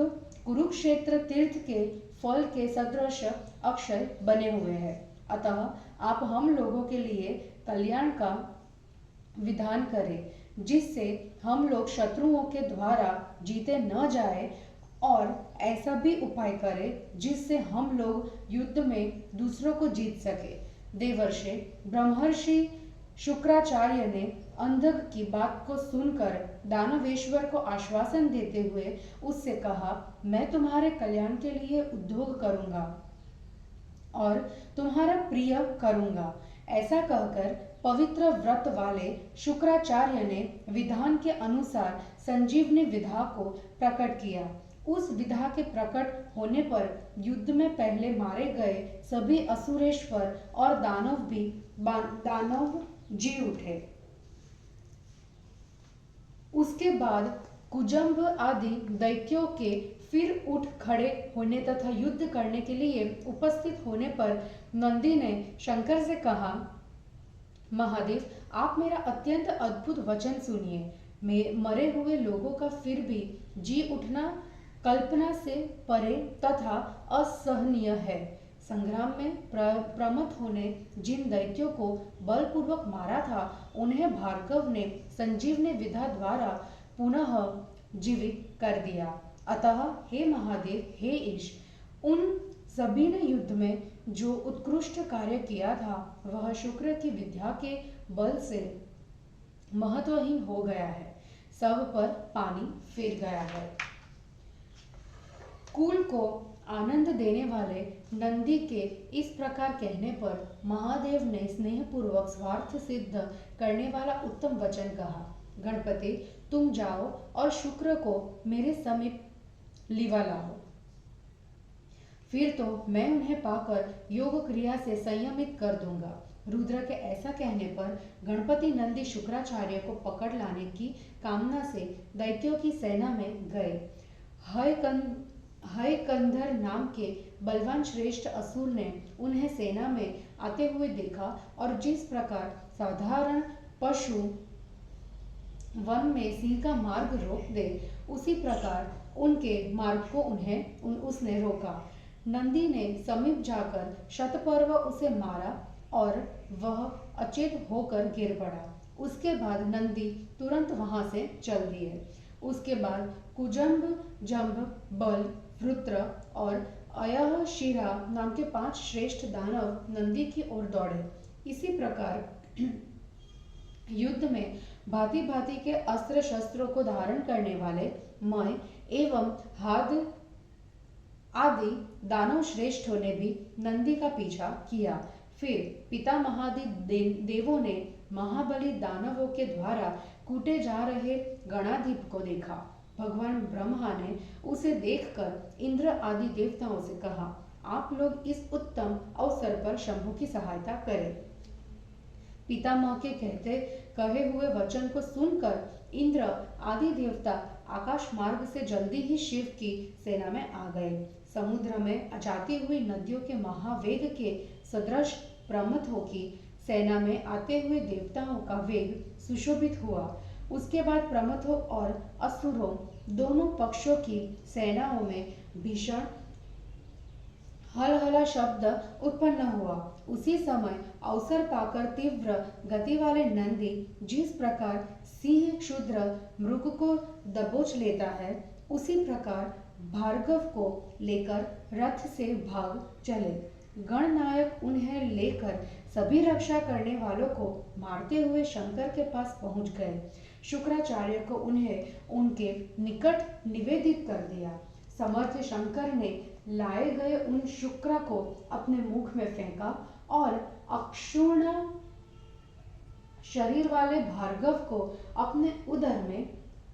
कुरुक्षेत्र तीर्थ के फल के सदृश अक्षय बने हुए हैं। अतः आप हम लोगों के लिए कल्याण का विधान करें, जिससे हम लोग शत्रुओं के द्वारा जीते न जाए, और ऐसा भी उपाय करें जिससे हम लोग युद्ध में दूसरों को जीत सके। देवर्षि ब्रह्मर्षि शुक्राचार्य ने अंधक की बात को सुनकर दानवेश्वर को आश्वासन देते हुए उससे कहा, मैं तुम्हारे कल्याण के लिए उद्योग करूंगा और तुम्हारा प्रिय करूंगा। ऐसा कहकर पवित्र व्रत वाले शुक्राचार्य ने विधान के अनुसार संजीवनी विधा को प्रकट किया। उस विधा के प्रकट होने पर युद्ध में पहले मारे गए सभी असुरेश्वर और दानव जी उठे। उसके बाद कुजम्भ आदि दैत्यों के फिर उठ खड़े होने तथा युद्ध करने के लिए उपस्थित होने पर नंदी ने शंकर से कहा, महादेव, आप मेरा अत्यंत अद्भुत वचन सुनिए। मरे हुए लोगों का फिर भी जी उठना कल्पना से परे तथा असहनीय है। संग्राम में प्रमथों ने जिन दैत्यों को बलपूर्वक मारा था, उन्हें भार्गव ने संजीवनी विधा द्वारा पुनः जीवित कर दिया। अतः हे महादेव, हे ईश, उन सभी ने युद्ध में जो उत्कृष्ट कार्य किया था, वह शुक्र की विद्या के बल से महत्वहीन हो गया है, सब पर पानी फिर गया है। कुल को आनंद देने वाले नंदी के इस प्रकार कहने पर महादेव ने स्नेहपूर्वक स्वार्थ सिद्ध करने वाला उत्तम वचन कहा, गणपति, तुम जाओ और शुक्र को मेरे समीप लिवा लाओ। फिर तो मैं उन्हें पाकर योग क्रिया से संयमित कर दूंगा। रुद्र के ऐसा कहने पर गणपति नंदी शुक्राचार्य को पकड़ लाने की कामना से दैत्यों की सेना में गए। हयकंधर नाम के बलवान श्रेष्ठ असुर ने उन्हें सेना में आते हुए देखा और जिस प्रकार साधारण पशु वन में सिंह का मार्ग रोक दे, उसी प्रकार उनके मार्ग को उसने रोका। नंदी ने समीप जाकर शतपर्व उसे मारा और वह अचेत होकर गिर पड़ा। उसके बाद नंदी तुरंत वहां से चल दिए। उसके बाद कुजम्भ, जम्भ, बल, वृत्र और अयः शिरा नाम के 5 श्रेष्ठ दानव नंदी की ओर दौड़े। इसी प्रकार युद्ध में भांति भांति के अस्त्र शस्त्रों को धारण करने वाले मय एवं हाद आदि दानव श्रेष्ठों ने भी नंदी का पीछा किया। फिर पितामहादि देवों ने महाबली दानवों के द्वारा कूटे जा रहे गणाधिप को देखा। भगवान ब्रह्मा ने उसे देखकर इंद्र आदि देवताओं से कहा, आप लोग इस उत्तम अवसर पर शंभु की सहायता करें। पितामह के कहे हुए वचन को सुनकर इंद्र आदि देवता आकाश मार्ग से जल्दी ही शिव की सेना में आ गए। समुद्र में जाती हुई नदियों के महावेग के सदृश प्रमथों की सेना में आते हुए देवताओं का वेग सुशोभित हुआ। उसके बाद प्रमथों और असुरों दोनों पक्षों की सेनाओं में भीषण हलहला शब्द उत्पन्न हुआ। उसी समय अवसर पाकर तीव्र गति वाले नंदी जिस प्रकार सिंह क्षुद्र मृग को दबोच लेता है, उसी प्रकार भार्गव को लेकर रथ से भाग चले। गणनायक उन्हें लेकर सभी रक्षा करने वालों को मारते हुए शंकर के पास पहुंच गए। शुक्राचार्य को उन्हें उनके निकट निवेदित कर दिया। समर्थ शंकर ने लाए गए उन शुक्र को अपने मुख में फेंका और अक्षुण्ण शरीर वाले भार्गव को अपने उदर में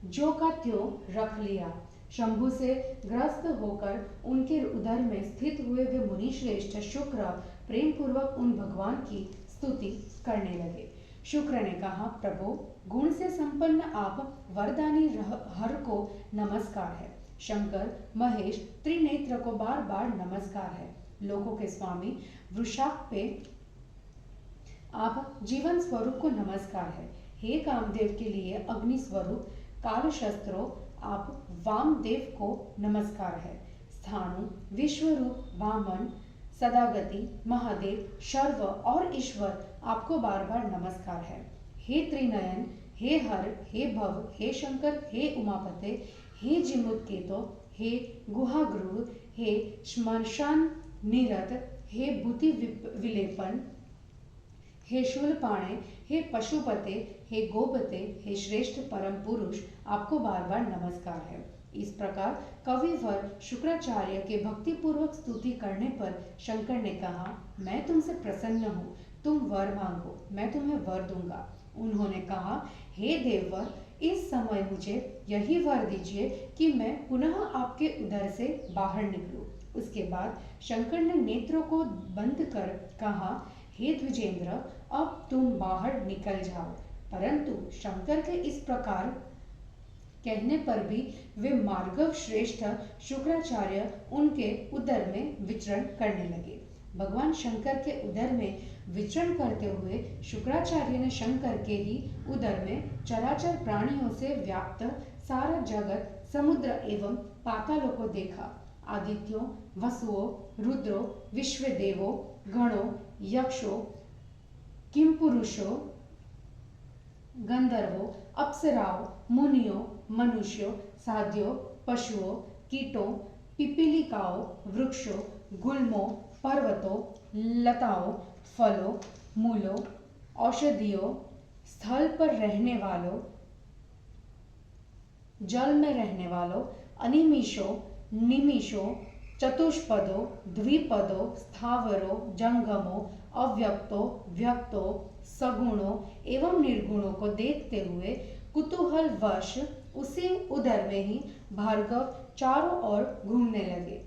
ज्यों का त्यों रख लिया। शंभु से ग्रस्त होकर उनके उदर में स्थित हुए वे मुनि श्रेष्ठ शुक्र प्रेम पूर्वक उन भगवान की स्तुति करने लगे। शुक्र ने कहा, प्रभु, गुण से संपन्न आप वरदानी हर को नमस्कार है। शंकर महेश त्रिनेत्र को बार बार नमस्कार है। लोकों के स्वामी वृषाक पे आप जीवन स्वरूप को नमस्कार है। हे कामदेव के लिए अग्नि स्वरूप काल शस्त्रों आप वामदेव को नमस्कार है। स्थाणु विश्वरूप वामन सदागति महादेव शर्व और ईश्वर आपको बार बार नमस्कार है। हे त्रिनयन, हे हर, हे भव, हे शंकर, हे उमापते, हे जिमुत्केतो, हे गुहागृह, हे श्मशान निरत, हे भूति विलेपन, हे शूलपाणे, हे पशुपते, हे गोपते, हे श्रेष्ठ परम पुरुष, आपको बार बार नमस्कार है। इस प्रकार कविवर शुक्राचार्य के भक्ति पूर्वक स्तुति करने पर शंकर ने कहा, मैं तुमसे प्रसन्न हूँ, तुम वर मांगो, मैं तुम्हें वर दूंगा। उन्होंने कहा, हे देववर, इस समय मुझे यही वर दीजिए कि मैं पुनः आपके उदर से बाहर निकलूं। उसके बाद शंकर ने नेत्रों को बंद कर कहा, हे द्विजेंद्र, अब तुम बाहर निकल जाओ। परंतु शंकर के इस प्रकार कहने पर भी वे मार्गव श्रेष्ठ शुक्राचार्य उनके उदर में विचरण करने लगे। भगवान शंकर के उदर में विचरण करते हुए शुक्राचार्य ने शंकर के ही उदर में चराचर प्राणियों से व्याप्त सारा जगत, समुद्र एवं पातालों को देखा। आदित्यों, वसुओं, रुद्रों, विश्वदेवों, गणों, यक्षों, किंपुरुषों, गंधर्वों, अप्सराओं, मुनियों, मनुष्यों, साध्यों, पशुओं, कीटों, पिपीलिकाओं, वृक्षों, गुल्मों, पर्वतों, लताओं, फलों, मूलों, औषधियों, स्थल पर रहने वालों, जल में रहने वालों, अनिमिषों, निमिषों, चतुष्पदों, द्विपदों, स्थावरों, जंगमों, अव्यक्तों, व्यक्तों, सगुणों एवं निर्गुणों को देखते हुए कुतूहल वश उसी उदर में ही भार्गव चारों ओर घूमने लगे।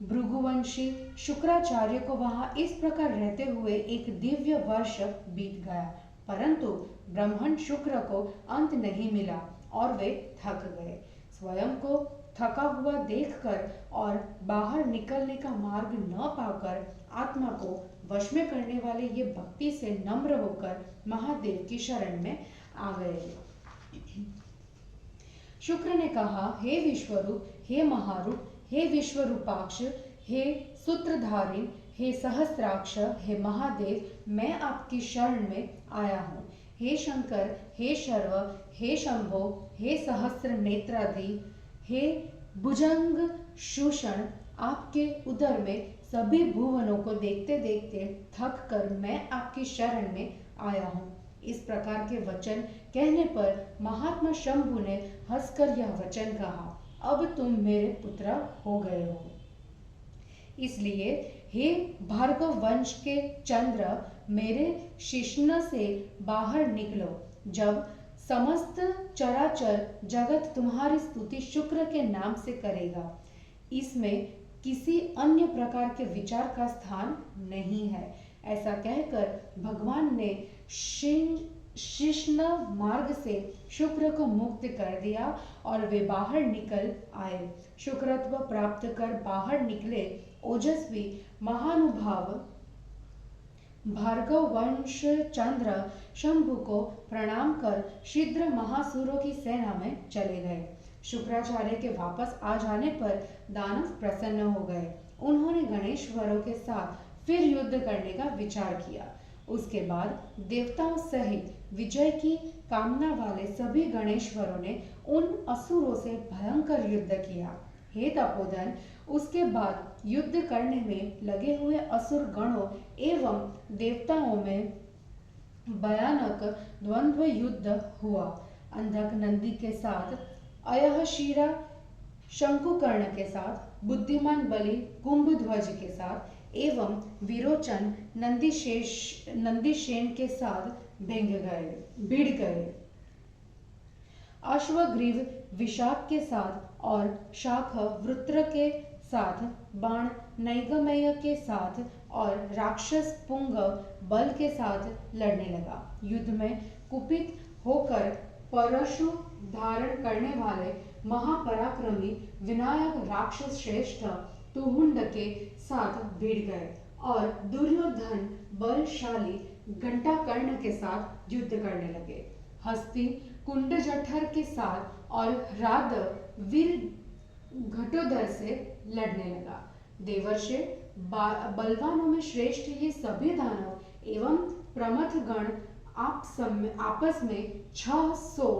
भृगुवंशी शुक्राचार्य को वहां इस प्रकार रहते हुए एक दिव्य वर्ष बीत गया, परंतु ब्रह्मण शुक्र को अंत नहीं मिला और वे थक गए। स्वयं को थका हुआ देखकर और बाहर निकलने का मार्ग न पाकर आत्मा को वश में करने वाले ये भक्ति से नम्र होकर महादेव की शरण में आ गए। शुक्र ने कहा, हे विश्वरूप, हे महारूप, हे विश्वरूपाक्ष, हे सूत्रधारी, हे सहस्त्राक्ष, हे महादेव, मैं आपकी शरण में आया हूँ। हे शंकर, हे शर्व, हे शंभो, हे सहस्त्र नेत्रादि, हे भुजंग शूषण, आपके उदर में सभी भुवनों को देखते देखते थक कर मैं आपकी शरण में आया हूँ। इस प्रकार के वचन कहने पर महात्मा शंभु ने हंसकर यह वचन कहा, अब तुम मेरे पुत्र हो गए हो। इसलिए हे भार्गव वंश के चंद्र, मेरे शिश्न से बाहर निकलो। जब समस्त चराचर जगत तुम्हारी स्तुति शुक्र के नाम से करेगा, इसमें किसी अन्य प्रकार के विचार का स्थान नहीं है। ऐसा कहकर भगवान ने शिश्न मार्ग से शुक्र को मुक्त कर दिया और वे बाहर निकल आए। शुक्रत्व प्राप्त कर बाहर निकले ओजस्वी महानुभाव भार्गव वंश चंद्र शंभु को प्रणाम कर शीघ्र महासुरों की सेना में चले गए। शुक्राचार्य के वापस आ जाने पर दानव प्रसन्न हो गए। उन्होंने गणेश्वरों के साथ फिर युद्ध करने का विचार किया। उसके बाद देवताओं सहित विजय की कामना वाले सभी गणेश्वरों ने उन असुरों से भयंकर युद्ध किया। हे तपोधन, उसके बाद युद्ध करने में लगे हुए असुर गणों एवं देवताओं में भयानक द्वंद्व युद्ध हुआ। अंधक नंदी के साथ अयहशीरा शंकुकर्ण के साथ, बुद्धिमान बलि कुंभध्वज के साथ एवं विरोचन नंदीशेन के साथ भिड़ गए। अश्वग्रीव विशाख के साथ और शाख वृत्र के साथ, बाण नैगमेय के साथ और राक्षस पुंग बल के साथ लड़ने लगा। युद्ध में कुपित होकर परशु धारण करने वाले महापराक्रमी विनायक राक्षस श्रेष्ठ तुहुंड के साथ भिड़ गए और दुर्योधन बलशाली घंटाकर्ण के साथ युद्ध करने लगे। हस्ती कुंडजठर के साथ और राध वीर घटोदर से लड़ने लगा। देवर्षि बलवानों में श्रेष्ठ ये सभी दानव एवं प्रमथगण आपस में 600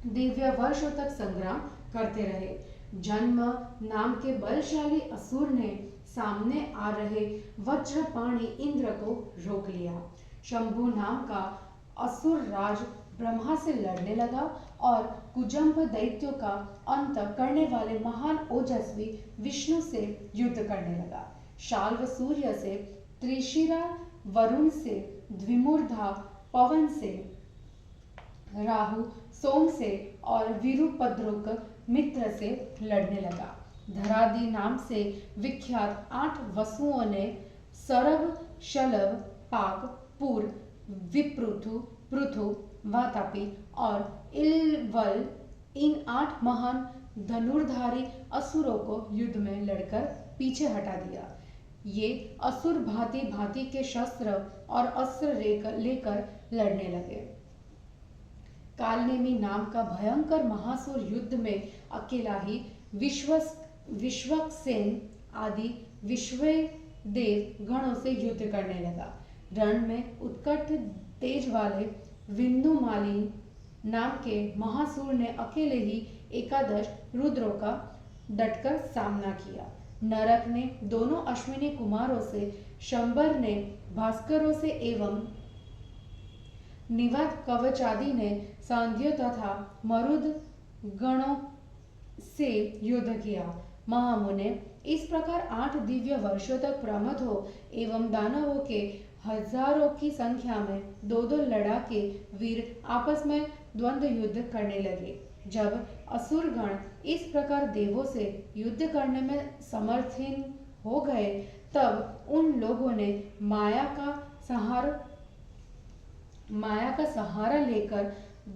दिव्य वर्षों तक संग्राम करते रहे। जन्म नाम के बलशाली असुर ने सामने आ रहे वज्रपाणी इंद्र को रोक लिया। शंभु नाम का असुर राज ब्रह्मा से लड़ने लगा और कुजंभ दैत्यों का अंत करने वाले महान ओजस्वी विष्णु से युद्ध करने लगा। शाल्व सूर्य से, त्रिशिरा वरुण से, द्विमूर्धा पवन से, राहु सोम से और विरूपद्रुक मित्र से लड़ने लगा। धरादि नाम से विख्यात 8 वसुओं ने सरव, शलभ, पाक, पूर, विपृथु, पृथु, वातापी और इलवल इन 8 महान धनुर्धारी असुरों को युद्ध में लड़कर पीछे हटा दिया। ये असुर भांति भांति के शस्त्र और अस्त्र लेकर लड़ने लगे। कालनेमी नाम का भयंकर महासुर युद्ध में अकेला ही विश्वक्सेन आदि विश्वदेव गणों से युद्ध करने लगा। रण में उत्कट तेज वाले विंदुमाली नाम के महासुर ने अकेले ही 11 रुद्रों का डटकर सामना किया। नरक ने दोनों अश्विनी कुमारों से, शंबर ने भास्करों से एवं निवात कवचादि ने सांध्य तथा मरुद गणों से युद्ध किया। महामुने इस प्रकार 8 दिव्य वर्षों तक प्रमथों एवं दानवों के हजारों की संख्या में 2-2 लड़ाके वीर आपस में द्वंद्व युद्ध करने लगे। जब असुरगण इस प्रकार देवों से युद्ध करने में समर्थहीन हो गए, तब उन लोगों ने माया का सहारा लेकर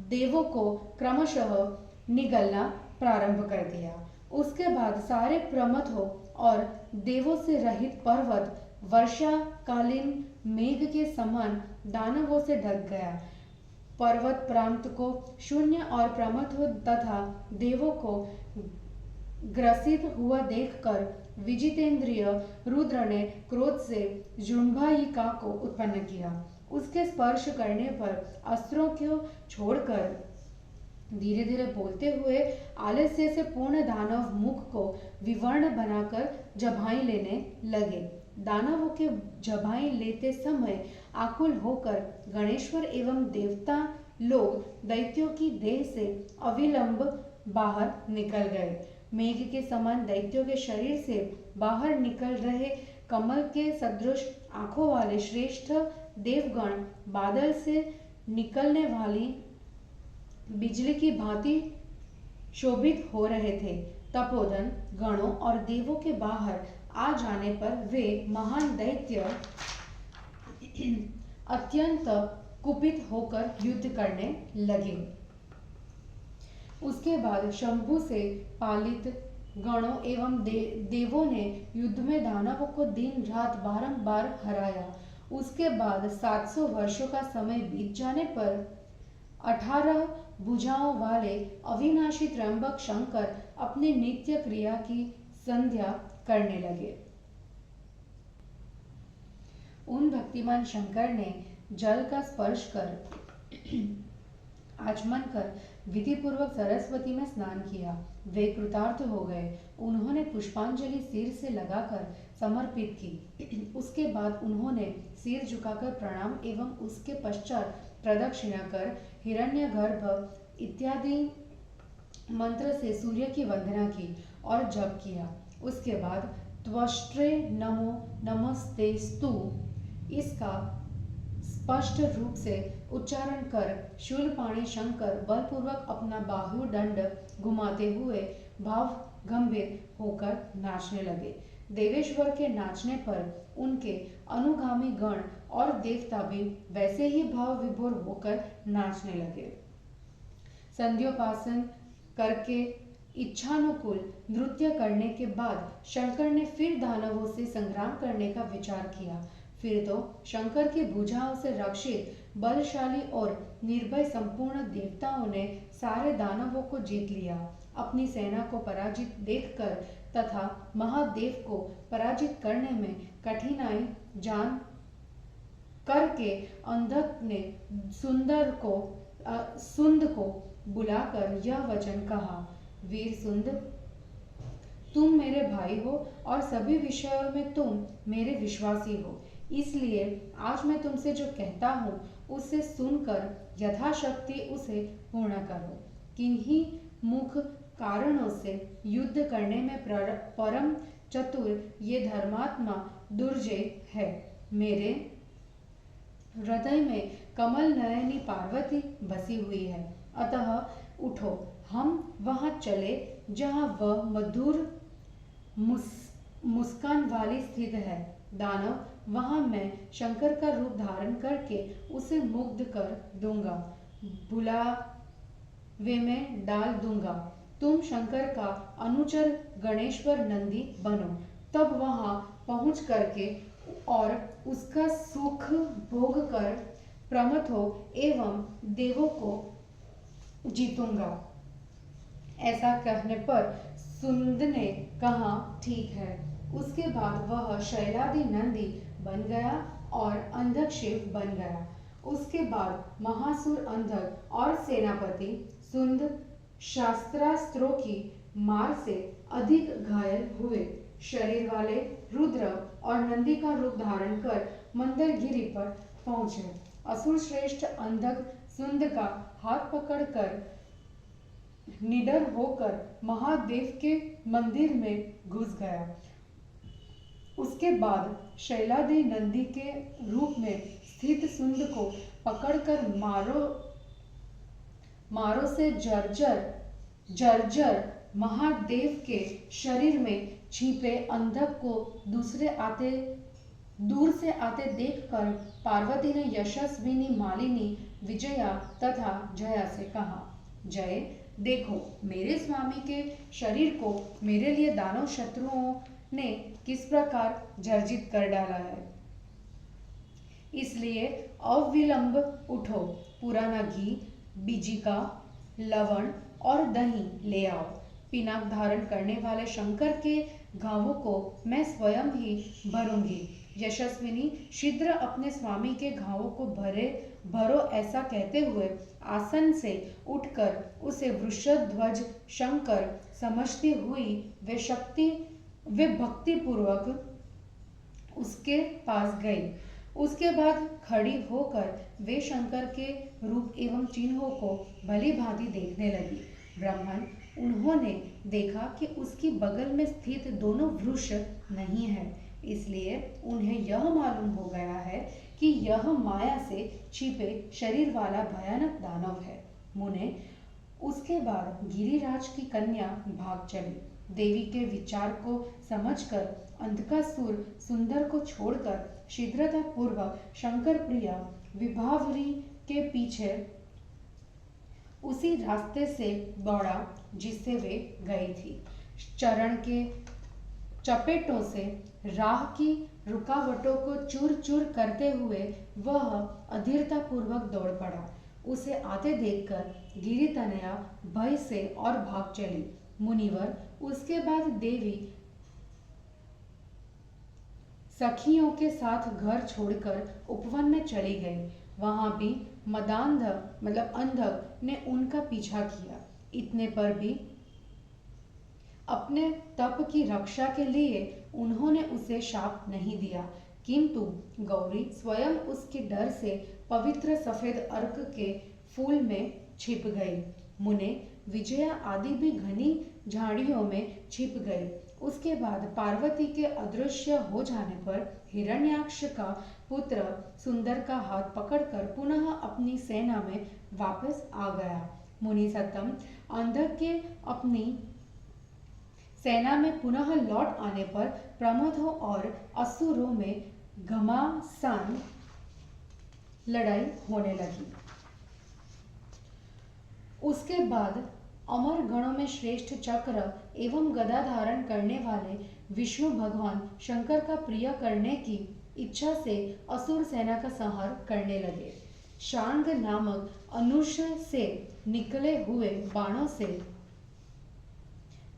देवों को क्रमशः निगलना प्रारंभ कर दिया। उसके बाद सारे प्रमथों और देवों से रहित पर्वत वर्षाकालीन मेघ के समान दानवों से ढक गया। पर्वत प्रांत को शून्य और प्रमथों तथा देवों को ग्रसित हुआ देखकर विजितेंद्रिय रुद्र ने क्रोध से जुम्भायिका को उत्पन्न किया। उसके स्पर्श करने पर अस्त्रों को छोड़कर धीरे धीरे बोलते हुए आलस्य से पूर्ण दानव मुख को विवर्ण बनाकर जबाई लेने लगे। दानवों के जबाई लेते समय आकुल होकर गणेश्वर एवं देवता लोग दैत्यों की देह से अविलंब बाहर निकल गए। मेघ के समान दैत्यों के शरीर से बाहर निकल रहे कमल के सदृश आंखों वाले श्रेष्ठ देवगण बादल से निकलने वाली बिजली की भांति शोभित हो रहे थे। तपोधन गणों और देवों के बाहर आ जाने पर वे महान दैत्य अत्यंत कुपित होकर युद्ध करने लगे। उसके बाद शंभु से पालित गणों एवं देवों ने युद्ध में दानवों को दिन रात बारंबार हराया। उसके बाद 700 वर्षों का समय बीत जाने पर 18 भुजाओं वाले अविनाशी त्र्यंबक शंकर अपनी नित्य क्रिया की संध्या करने लगे। उन भक्तिमान शंकर ने जल का स्पर्श कर आचमन कर विधि पूर्वक सरस्वती में स्नान किया। वे कृतार्थ हो गए। उन्होंने पुष्पांजलि सिर से लगाकर समर्पित की। उसके बाद उन्होंने सिर झुकाकर प्रणाम एवं उसके पश्चात प्रदक्षिणा कर हिरण्यगर्भ इत्यादि मंत्र से सूर्य की वंदना की और जप किया। उसके बाद त्वष्ट्रे नमो नमस्तेस्तु इसका स्पष्ट रूप से उच्चारण कर शूलपाणी शंकर बलपूर्वक अपना बाहुदंड घुमाते हुए भाव गंभीर होकर नाचने लगे। देवेश्वर के नाचने पर उनके अनुगामी गण और देवता भी वैसे ही भाव विभोर होकर नाचने लगे। संध्योपासन करके इच्छानुकूल नृत्य करने के बाद शंकर ने फिर दानवों से संग्राम करने का विचार किया। फिर तो शंकर की भुजाओं से रक्षित बलशाली और निर्भय संपूर्ण देवताओं ने सारे दानवों को जीत लिया। अपनी सेना को पराजित देखकर तथा महादेव को पराजित करने में कठिनाई जान करके अंधक ने सुंद को बुलाकर यह वचन कहा, वीर सुंद, तुम मेरे भाई हो और सभी विषयों में तुम मेरे विश्वासी हो। इसलिए आज मैं तुमसे जो कहता हूँ उसे सुनकर यथाशक्ति उसे पूर्ण करो। किन्हीं मुख्य कारणों से युद्ध करने में परम चतुर ये धर्मात्मा दुर्जय है। मेरे हृदय में कमल नयनी पार्वती बसी हुई है। अतः उठो, हम वहां चले जहां वह मधुर मुस्कान वाली स्थित है। दानव वहां मैं शंकर का रूप धारण करके उसे मुग्ध कर दूंगा, बुलावे में डाल दूंगा। तुम शंकर का अनुचर गणेश्वर नंदी बनो। तब वहां पहुंच करके और उसका सुख भोग कर प्रमथ हो एवं देवों को जीतूंगा। ऐसा कहने पर सुंद ने कहा, ठीक है। उसके बाद वह शैलादि नंदी बन गया और अंधक शिव बन गया। उसके बाद महासुर अंधक और सेनापति सुंद शास्त्रास्त्रों की मार से अधिक घायल हुए। शरीर वाले रुद्र और नंदी का रूप धारण कर मंदरगिरी पर पहुंचे। असुर श्रेष्ठ अंधक सुंद का हाथ पकड़कर निडर होकर महादेव के मंदिर में घुस गया। उसके बाद शैलादि नंदी के रूप में स्थित सुंद को पकड़कर मारो से जर्जर महादेव के शरीर में छिपे अंधक को दूर से आते देखकर पार्वती ने यशस्विनी मालिनी विजया तथा जया से कहा, जय, देखो मेरे स्वामी के शरीर को मेरे लिए दानव शत्रुओं ने किस प्रकार जर्जित कर डाला है। इसलिए अविलंब उठो, पुराना घी, बीजिका, लवण और दही ले आओ। पिनाक धारण करने वाले शंकर के घावों को मैं स्वयं ही भरूंगी। यशस्विनी शीघ्र अपने स्वामी के घावों को भरो ऐसा कहते हुए आसन से उठकर उसे वृषध्वज शंकर समझती हुई वे भक्ति पूर्वक उसके पास गई। उसके बाद खड़ी होकर वे शंकर के रूप एवं चिन्हों को भली भांति देखने लगी। ब्राह्मण उन्होंने देखा कि उसकी बगल में स्थित दोनों वृक्ष नहीं है, इसलिए उन्हें यह मालूम हो गया है कि यह माया से छिपे शरीर वाला भयानक दानव है। मुने उसके बाद गिरिराज की कन्या भाग चली। देवी के विचार को समझकर अंधकासुर सुंदर को छोड़कर शीघ्रता पूर्वक शंकर प्रिया विभावरी के पीछे उसी रास्ते से दौड़ा जिससे वे गई थी। चरण के चपेटों से राह की रुकावटों को चूर चूर करते हुए वह अधीरता पूर्वक दौड़ पड़ा। उसे आते देखकर गिरितनया भय से और भाग चली। मुनिवर उसके बाद देवी सखियों के साथ घर छोड़कर उपवन में चली गई। वहां भी मदांध अंधक ने उनका पीछा किया। इतने पर भी अपने तप की रक्षा के लिए उन्होंने उसे शाप नहीं दिया, किंतु गौरी स्वयं उसके डर से पवित्र सफेद अर्क के फूल में छिप गई। मुने विजया आदि भी घनी झाड़ियों में छिप गए। उसके बाद पार्वती के अदृश्य हो जाने पर हिरण्याक्ष का पुत्र सुंदर का हाथ पकड़कर पुनः अपनी सेना में वापस आ गया। मुनि सत्तम अंधक के अपनी सेना में पुनः लौट आने पर प्रमथों और असुरों में घमासान लड़ाई होने लगी। उसके बाद अमर गणों में श्रेष्ठ चक्र एवं गदा धारण करने वाले विष्णु भगवान शंकर का प्रिय करने की इच्छा से असुर सेना का संहार करने लगे। शांग नामक अनुष से निकले हुए बाणों से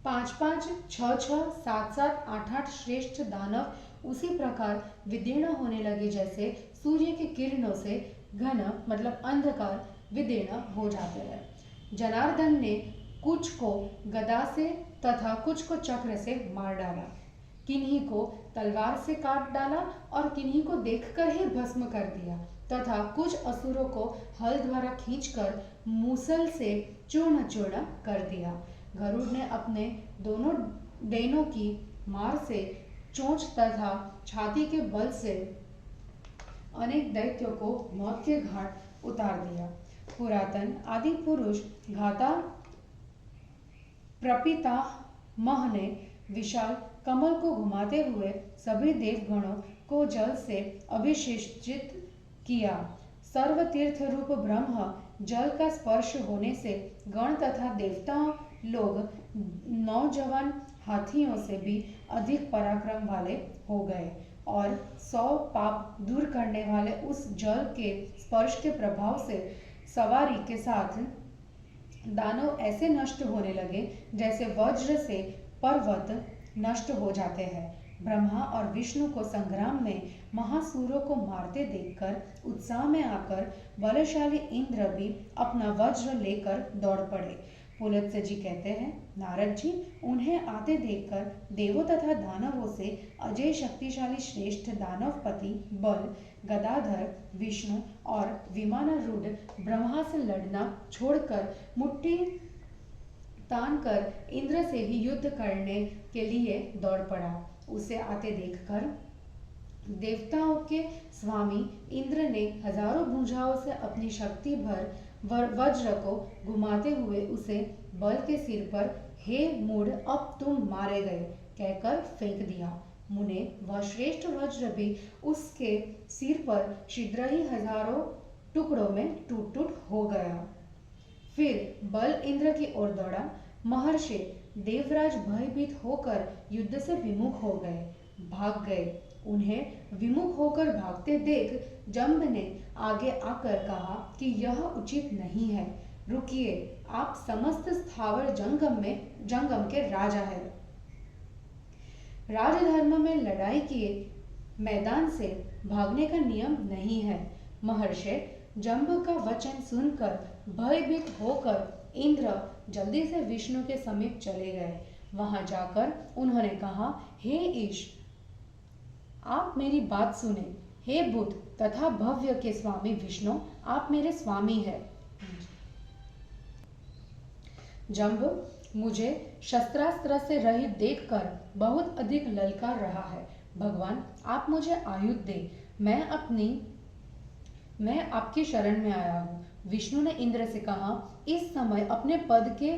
5-5, 6-6, 7-7, 8-8 श्रेष्ठ दानव उसी प्रकार विदीर्ण होने लगे जैसे सूर्य की किरणों से घन अंधकार विदीर्ण हो जाते हैं। जनार्दन ने कुछ को गदा से तथा कुछ को चक्र से मार डाला, किन्हीं को तलवार से काट डाला और किन्हीं को देखकर ही भस्म कर दिया तथा कुछ असुरों को हल द्वारा खींचकर मूसल से चूर्ण चूर्ण कर दिया। गरुड़ ने अपने दोनों डैनों की मार से चोंच तथा छाती के बल से अनेक दैत्यों को मौत के घाट उतार दिया। पुरातन आदि पुरुष घाता प्रपितामह ने विशाल कमल को घुमाते हुए सभी देवगणों को जल से अभिषेचित किया। सर्वतीर्थ रूप ब्रह्म जल का स्पर्श होने से गण तथा देवता लोग नौजवान हाथियों से भी अधिक पराक्रम वाले हो गए और 100 पाप दूर करने वाले उस जल के स्पर्श के प्रभाव से सवारी के साथ दानव ऐसे नष्ट होने लगे जैसे वज्र से पर्वत नष्ट हो जाते हैं। ब्रह्मा और विष्णु को संग्राम में महासुरों को मारते देखकर उत्साह में आकर बलशाली इंद्र भी अपना वज्र लेकर दौड़ पड़े। पुलत्स्य जी कहते हैं, नारद जी उन्हें आते देखकर देवों तथा दानवों से अजय शक्तिशाली श्रेष्ठ दानवपति बल गदाधर विष्णु और विमानारूढ़ ब्रह्मा से लड़ना छोड़कर मुट्ठी तानकर इंद्र से ही युद्ध करने के लिए दौड़ पड़ा। उसे आते देखकर देवताओं के स्वामी इंद्र ने हजारों भुजाओं से अपनी शक्ति भर वज्र को घुमाते हुए उसे बल के सिर पर हे मूढ़ अब तुम मारे गए कहकर फेंक दिया। मुने वह श्रेष्ठ वज्र भी उसके सिर पर शीघ्र ही हजारों टुकड़ों में टूट टूट हो गया। फिर बल इंद्र की ओर दौड़ा। महर्षि देवराज भयभीत होकर युद्ध से विमुख हो गए, भाग गए। उन्हें विमुख होकर भागते देख जंब ने आगे आकर कहा कि यह उचित नहीं है, रुकिए, आप समस्त स्थावर जंगम के राजा हैं। राजधर्म में मैदान से भागने का नियम नहीं है। महर्षि जंब का वचन सुनकर भयभीत होकर इंद्र जल्दी से विष्णु के समीप चले गए। वहां जाकर उन्होंने कहा, हे ईश, आप मेरी बात सुने। हे बुद्ध तथा भव्य के स्वामी विष्णु, आप मेरे स्वामी हैं। जंब मुझे शस्त्रास्त्र से रहित देखकर बहुत अधिक ललकार रहा है। भगवान, आप मुझे आयुध दे। मैं आपकी शरण में आया हूँ। विष्णु ने इंद्र से कहा, इस समय अपने पद के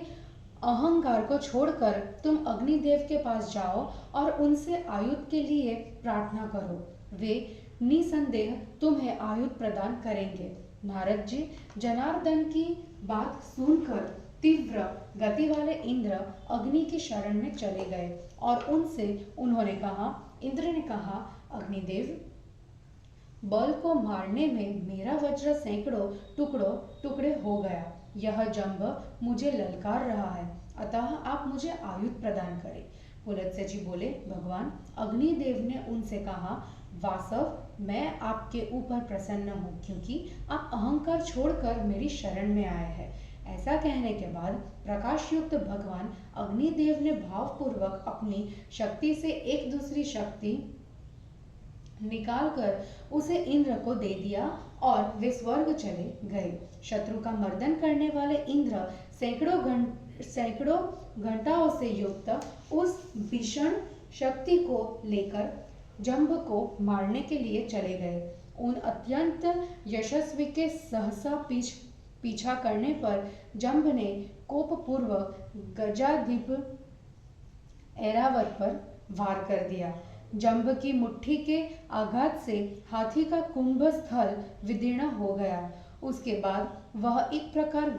अहंकार को छोड़कर तुम अग्निदेव के पास जाओ और उनसे आयुध के लिए प्रार्थना करो। वे निसंदेह तुम्हें आयुध प्रदान करेंगे। नारद जी जनार्दन की बात सुनकर तीव्र गति वाले इंद्र अग्नि की शरण में चले गए और इंद्र ने कहा, अग्निदेव, बल को मारने में मेरा वज्र सैकड़ों टुकड़े हो गया। यह जंब मुझे ललकार रहा है, अतः आप मुझे आयुध प्रदान करें। पुलत्स्य जी बोले, भगवान, अग्निदेव ने उनसे कहा, वासव, मैं आपके ऊपर प्रसन्न हूँ क्योंकि आप अहंकार छोड़कर मेरी शरण में आए हैं। ऐसा कहने के बाद प्रकाशयुक्त भगवान अग्निदेव ने भावपूर्वक अपनी शक्ति से एक दूसरी शक्ति निकालकर उसे इंद्र को दे दिया और वे स्वर्ग चले गए। शत्रु का मर्दन करने वाले इंद्र सैकड़ों घंटाओं से युक्त उस भीषण शक्ति को लेकर जंब को मारने के लिए चले गए। उन अत्यंत यशस्वी के सहसा पीछा करने पर जंब ने कोपपूर्वक गजाधिप ऐरावत पर वार कर दिया। जंब की मुट्ठी के आघात से हाथी का कुंभस्थल विदीर्ण हो गया। उसके बाद वह इस प्रकार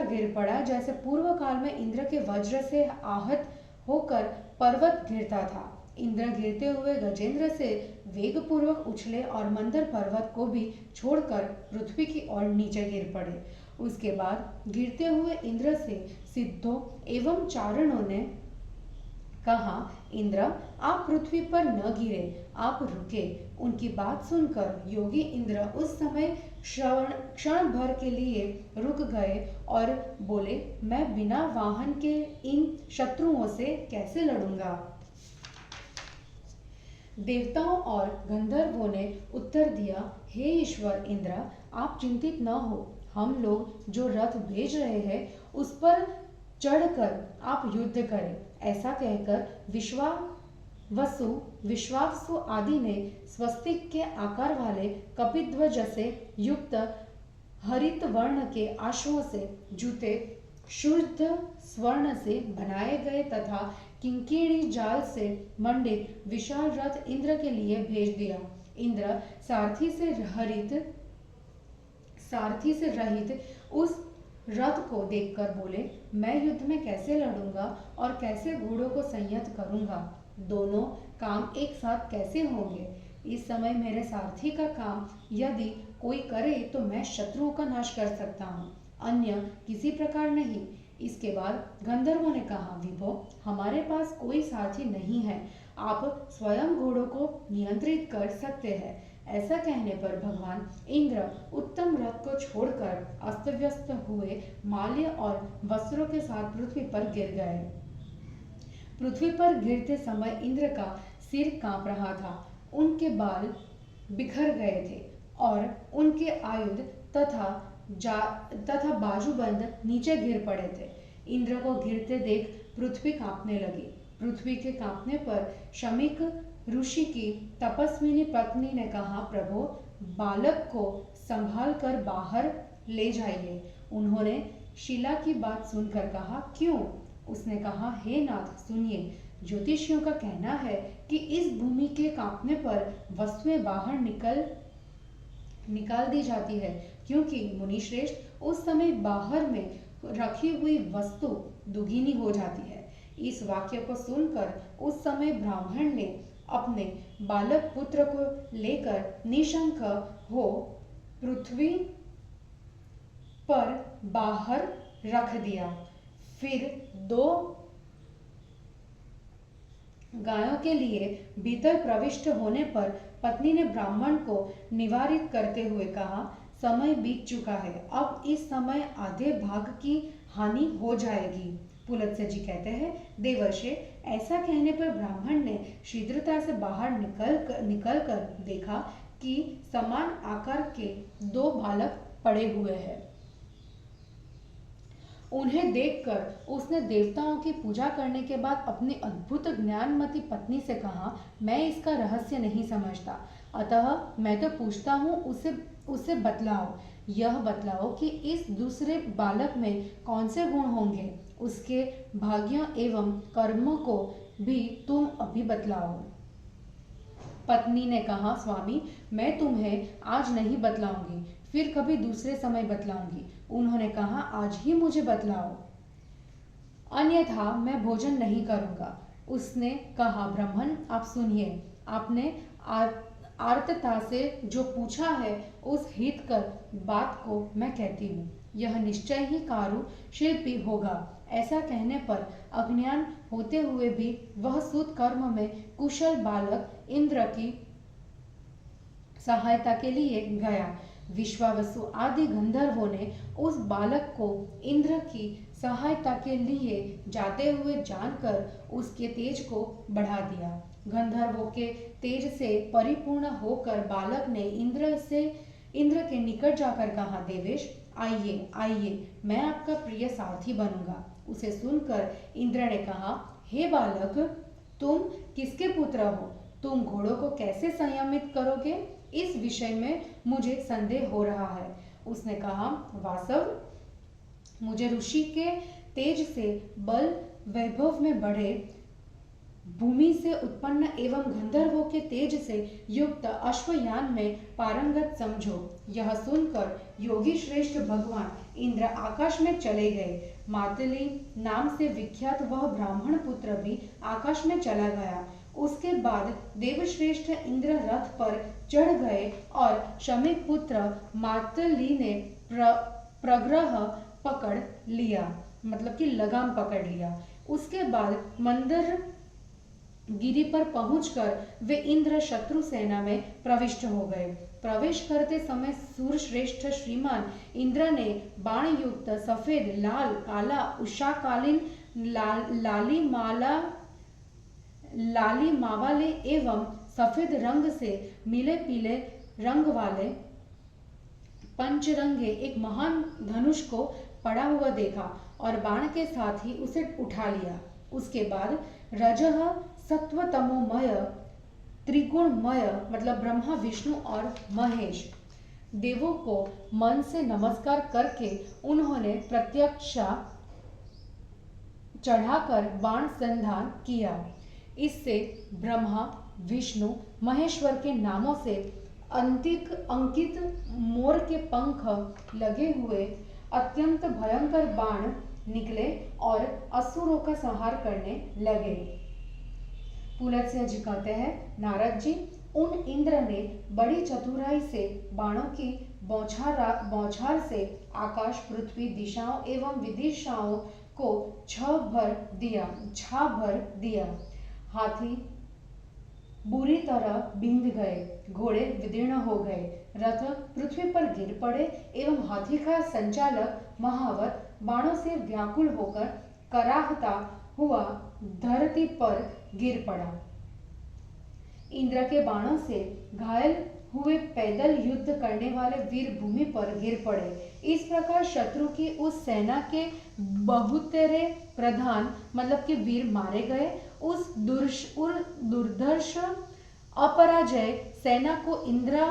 गिर पड़ा जैसे पूर्व काल में इंद्र के वज्र से आहत होकर पर्वत गिरता था। इंद्र गिरते हुए गजेंद्र से वेगपूर्वक उछले और मंदर पर्वत को भी छोड़कर पृथ्वी की ओर नीचे गिर पड़े। उसके बाद गिरते हुए इंद्र से सिद्धों एवं चारणों ने कहा, इंद्र, आप पृथ्वी पर न गिरे, आप रुके। उनकी बात सुनकर योगी इंद्र उस समय क्षण भर के लिए रुक गए और बोले, मैं बिना वाहन के इन शत्रुओं से कैसे लड़ूंगा। देवताओं और गंधर्वों ने उत्तर दिया, हे ईश्वर इंद्र, आप चिंतित न हो। हम लोग जो रथ भेज रहे हैं उस पर चढ़कर आप युद्ध करें। ऐसा कहकर विश्वावसु आदि ने स्वस्तिक के आकार वाले कपिध्वज से युक्त हरित वर्ण के अश्वों से जूते शुद्ध स्वर्ण से बनाए गए तथा किंकिणी जाल से मंडित विशाल रथ इंद्र के लिए भेज दिया। इंद्र सारथी से रहित उस रथ को देखकर बोले, मैं युद्ध में कैसे लड़ूंगा और कैसे घोड़ों को संयत करूंगा। दोनों काम एक साथ कैसे होंगे। इस समय मेरे सारथी का काम यदि कोई करे तो मैं शत्रुओं का नाश कर सकता हूँ, अन्य किसी प्रकार नहीं। इसके बाद गंधर्वों ने कहा, विभो, हमारे पास कोई सारथी नहीं है, आप स्वयं घोड़ों को नियंत्रित कर सकते हैं। ऐसा कहने पर भगवान इंद्र उत्तम रथ को छोड़कर अस्त व्यस्त हुए माल्य और वस्त्रों के साथ पृथ्वी पर गिर गए। पृथ्वी पर गिरते समय इंद्र का सिर कांप रहा था, उनके बाल बिखर गए थे और उनके आयुध तथा बाजूबंद नीचे गिर पड़े थे। इंद्र को गिरते देख पृथ्वी कांपने लगी। पृथ्वी के कांपने पर शमीक ऋषि की तपस्विनी पत्नी ने कहा, प्रभु, बालक को संभाल कर बाहर ले जाइए। उन्होंने शिला की बात सुनकर कहा, क्यों? उसने कहा, हे नाथ, सुनिए, ज्योतिषियों का कहना है कि इस भूमि के कांपने पर वस्तुएं बाहर निकाल दी जाती है, क्योंकि मुनिश्रेष्ठ उस समय बाहर में रखी हुई वस्तु दुगनी हो जाती है। इस वाक्य को सुनकर उस समय ब्राह्मण ने अपने बालक पुत्र को लेकर निशंक हो पृथ्वी पर बाहर रख दिया। फिर गायों के लिए भीतर प्रविष्ट होने पर पत्नी ने ब्राह्मण को निवारित करते हुए कहा, समय बीत चुका है, अब इस समय आधे भाग की हानि हो जाएगी। पुलत्स्य जी कहते हैं, देवर्षे, ऐसा कहने पर ब्राह्मण ने शीघ्रता से बाहर निकल कर देखा कि समान आकार के दो बालक पड़े हुए हैं। उन्हें देखकर उसने देवताओं की पूजा करने के बाद अपनी अद्भुत ज्ञानमती पत्नी से कहा, मैं इसका रहस्य नहीं समझता, अतः मैं तो पूछता हूँ, उसे बतलाओ, यह बतलाओ कि इस दूसरे बालक में कौन से गुण होंगे, उसके भाग्य एवं कर्म को भी तुम अभी बतलाओ। पत्नी ने कहा, स्वामी, मैं तुम्हें आज नहीं बतलाऊंगी, फिर कभी दूसरे समय बतलाऊंगी। उन्होंने कहा, आज ही मुझे बतलाओ, अन्यथा मैं भोजन नहीं करूंगा। उसने कहा, ब्राह्मण, आप सुनिए, आपने आर्तता से जो पूछा है उस हित कर बात को मैं कहती हूँ। यह निश्चय ही कारू शिल्पी होगा। ऐसा कहने पर अज्ञान होते हुए भी वह सूत कर्म में कुशल बालक इंद्र की सहायता के लिए गया। विश्वावसु आदि गंधर्वों ने उस बालक को इंद्र की सहायता के लिए जाते हुए जानकर उसके तेज को बढ़ा दिया। गंधर्वों के तेज से परिपूर्ण होकर बालक ने इंद्र के निकट जाकर कहा, देवेश, आइए आइए, मैं आपका प्रिय सारथी बनूंगा। उसे सुनकर इंद्र ने कहा, हे बालक, तुम किसके पुत्र हो? तुम घोड़ों को कैसे संयमित करोगे? इस विषय में मुझे संदेह हो रहा है। उसने कहा, वासव, मुझे ऋषि के तेज से बल वैभव में बढ़े, भूमि से उत्पन्न एवं गंधर्वों के तेज से युक्त अश्वयान में पारंगत समझो। यह सुनकर योगी श्रेष्ठ भगवान इंद्र आकाश में चले गए। मातली नाम से विख्यात वह ब्राह्मण पुत्र भी आकाश में चला गया। उसके बाद देवश्रेष्ठ इंद्र रथ पर चढ़ गए और शमीक पुत्र मातली ने प्रग्रह पकड़ लिया, मतलब कि लगाम पकड़ लिया। उसके बाद मंदर गिरी पर पहुंचकर वे इंद्र शत्रु सेना में प्रविष्ट हो गए। प्रवेश करते समय सूरश्रेष्ठ श्रीमान इंद्र ने बाण युक्त सफेद, लाल, काला, उषाकालीन, लाली मावाले एवं सफेद रंग से मिले पीले रंग वाले पंचरंगे एक महान धनुष को पड़ा हुआ देखा और बाण के साथ ही उसे उठा लिया। उसके बाद रजह सत्व तमोमय त्रिगुणमय, मतलब ब्रह्मा, विष्णु और महेश देवों को मन से नमस्कार करके उन्होंने प्रत्यक्षा चढ़ाकर बाण संधान किया। इससे ब्रह्मा, विष्णु, महेश्वर के नामों से अंकित मोर के पंख लगे हुए अत्यंत भयंकर बाण निकले और असुरों का संहार करने लगे। पुलत्स्य जी कहते हैं, नारद जी, उन इंद्र ने बड़ी चतुराई से बाणों की बौछार से आकाश, पृथ्वी, दिशाओं एवं विदिशाओं को छा भर दिया। हाथी बुरी तरह बिंध गए, घोड़े विदीर्ण हो गए, रथ पृथ्वी पर गिर पड़े एवं हाथी का संचालक महावत बाणों से व्याकुल होकर कराहता हुआ धरती पर गिर पड़ा। इंद्र के बाणों से घायल हुए पैदल युद्ध करने वाले वीर भूमि पर गिर पड़े। इस प्रकार शत्रु की उस सेना के बहुतेरे प्रधान, मतलब कि वीर मारे गए। उस दुर्धर्ष अपराजय सेना को इंद्र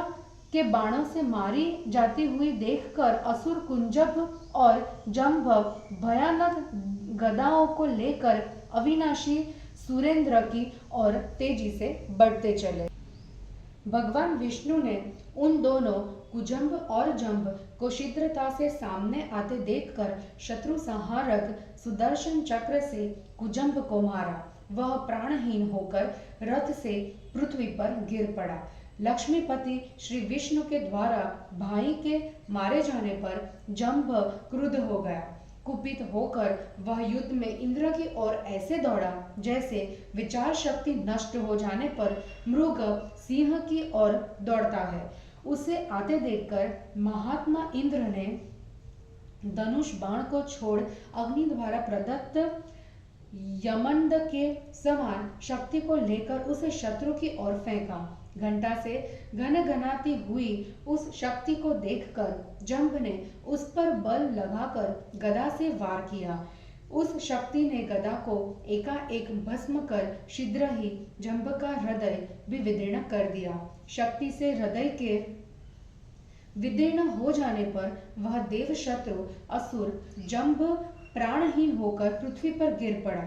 के बाणों से मारी जाती हुई देखकर असुर कुंजभ और जंभव भयानक गदाओं को लेकर अविनाशी सुरेंद्र की ओर तेजी से बढ़ते चले। भगवान विष्णु ने उन दोनों कुजंभ और जंभ को शीघ्रता से सामने आते देखकर शत्रु संहारक सुदर्शन चक्र से कुजंभ को मारा। वह प्राणहीन होकर रथ से पृथ्वी पर गिर पड़ा। लक्ष्मीपति श्री विष्णु के द्वारा भाई के मारे जाने पर जंभ क्रुद्ध हो गया। कुपित होकर वह युद्ध में इंद्र की ओर ऐसे दौड़ा जैसे विचार शक्ति नष्ट हो जाने पर मृग सिंह की ओर दौड़ता है। उसे आते देखकर महात्मा इंद्र ने धनुष बाण को छोड़ अग्नि द्वारा प्रदत्त यमंड के समान शक्ति को लेकर उसे शत्रु की ओर फेंका। घंटा से घनघनाती हुई उस शक्ति को देखकर जंभ ने उस पर बल लगाकर गदा से वार किया। उस शक्ति ने गदा को एकाएक भस्म कर शीघ्र ही जंभ का हृदय भी विदीर्ण कर दिया। शक्ति से हृदय के विदीर्ण हो जाने पर वह देव शत्रु असुर जंभ प्राणहीन होकर पृथ्वी पर गिर पड़ा।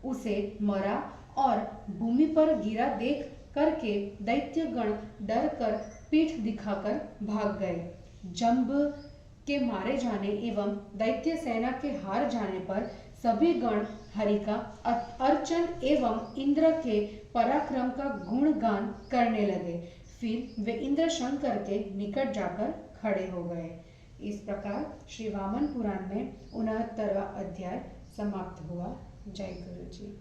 उसे मरा और भूमि पर गिरा देख करके दैत्यगण डर कर पीठ दिखाकर भाग गए। जंभ के मारे जाने एवं दैत्य सेना के हार जाने पर सभी गण हरि का अर्चन एवं इंद्र के पराक्रम का गुणगान करने लगे। फिर वे इंद्र शंकर के निकट जाकर खड़े हो गए। इस प्रकार श्री वामन पुराण में 69वां अध्याय समाप्त हुआ। जय गुरु जी।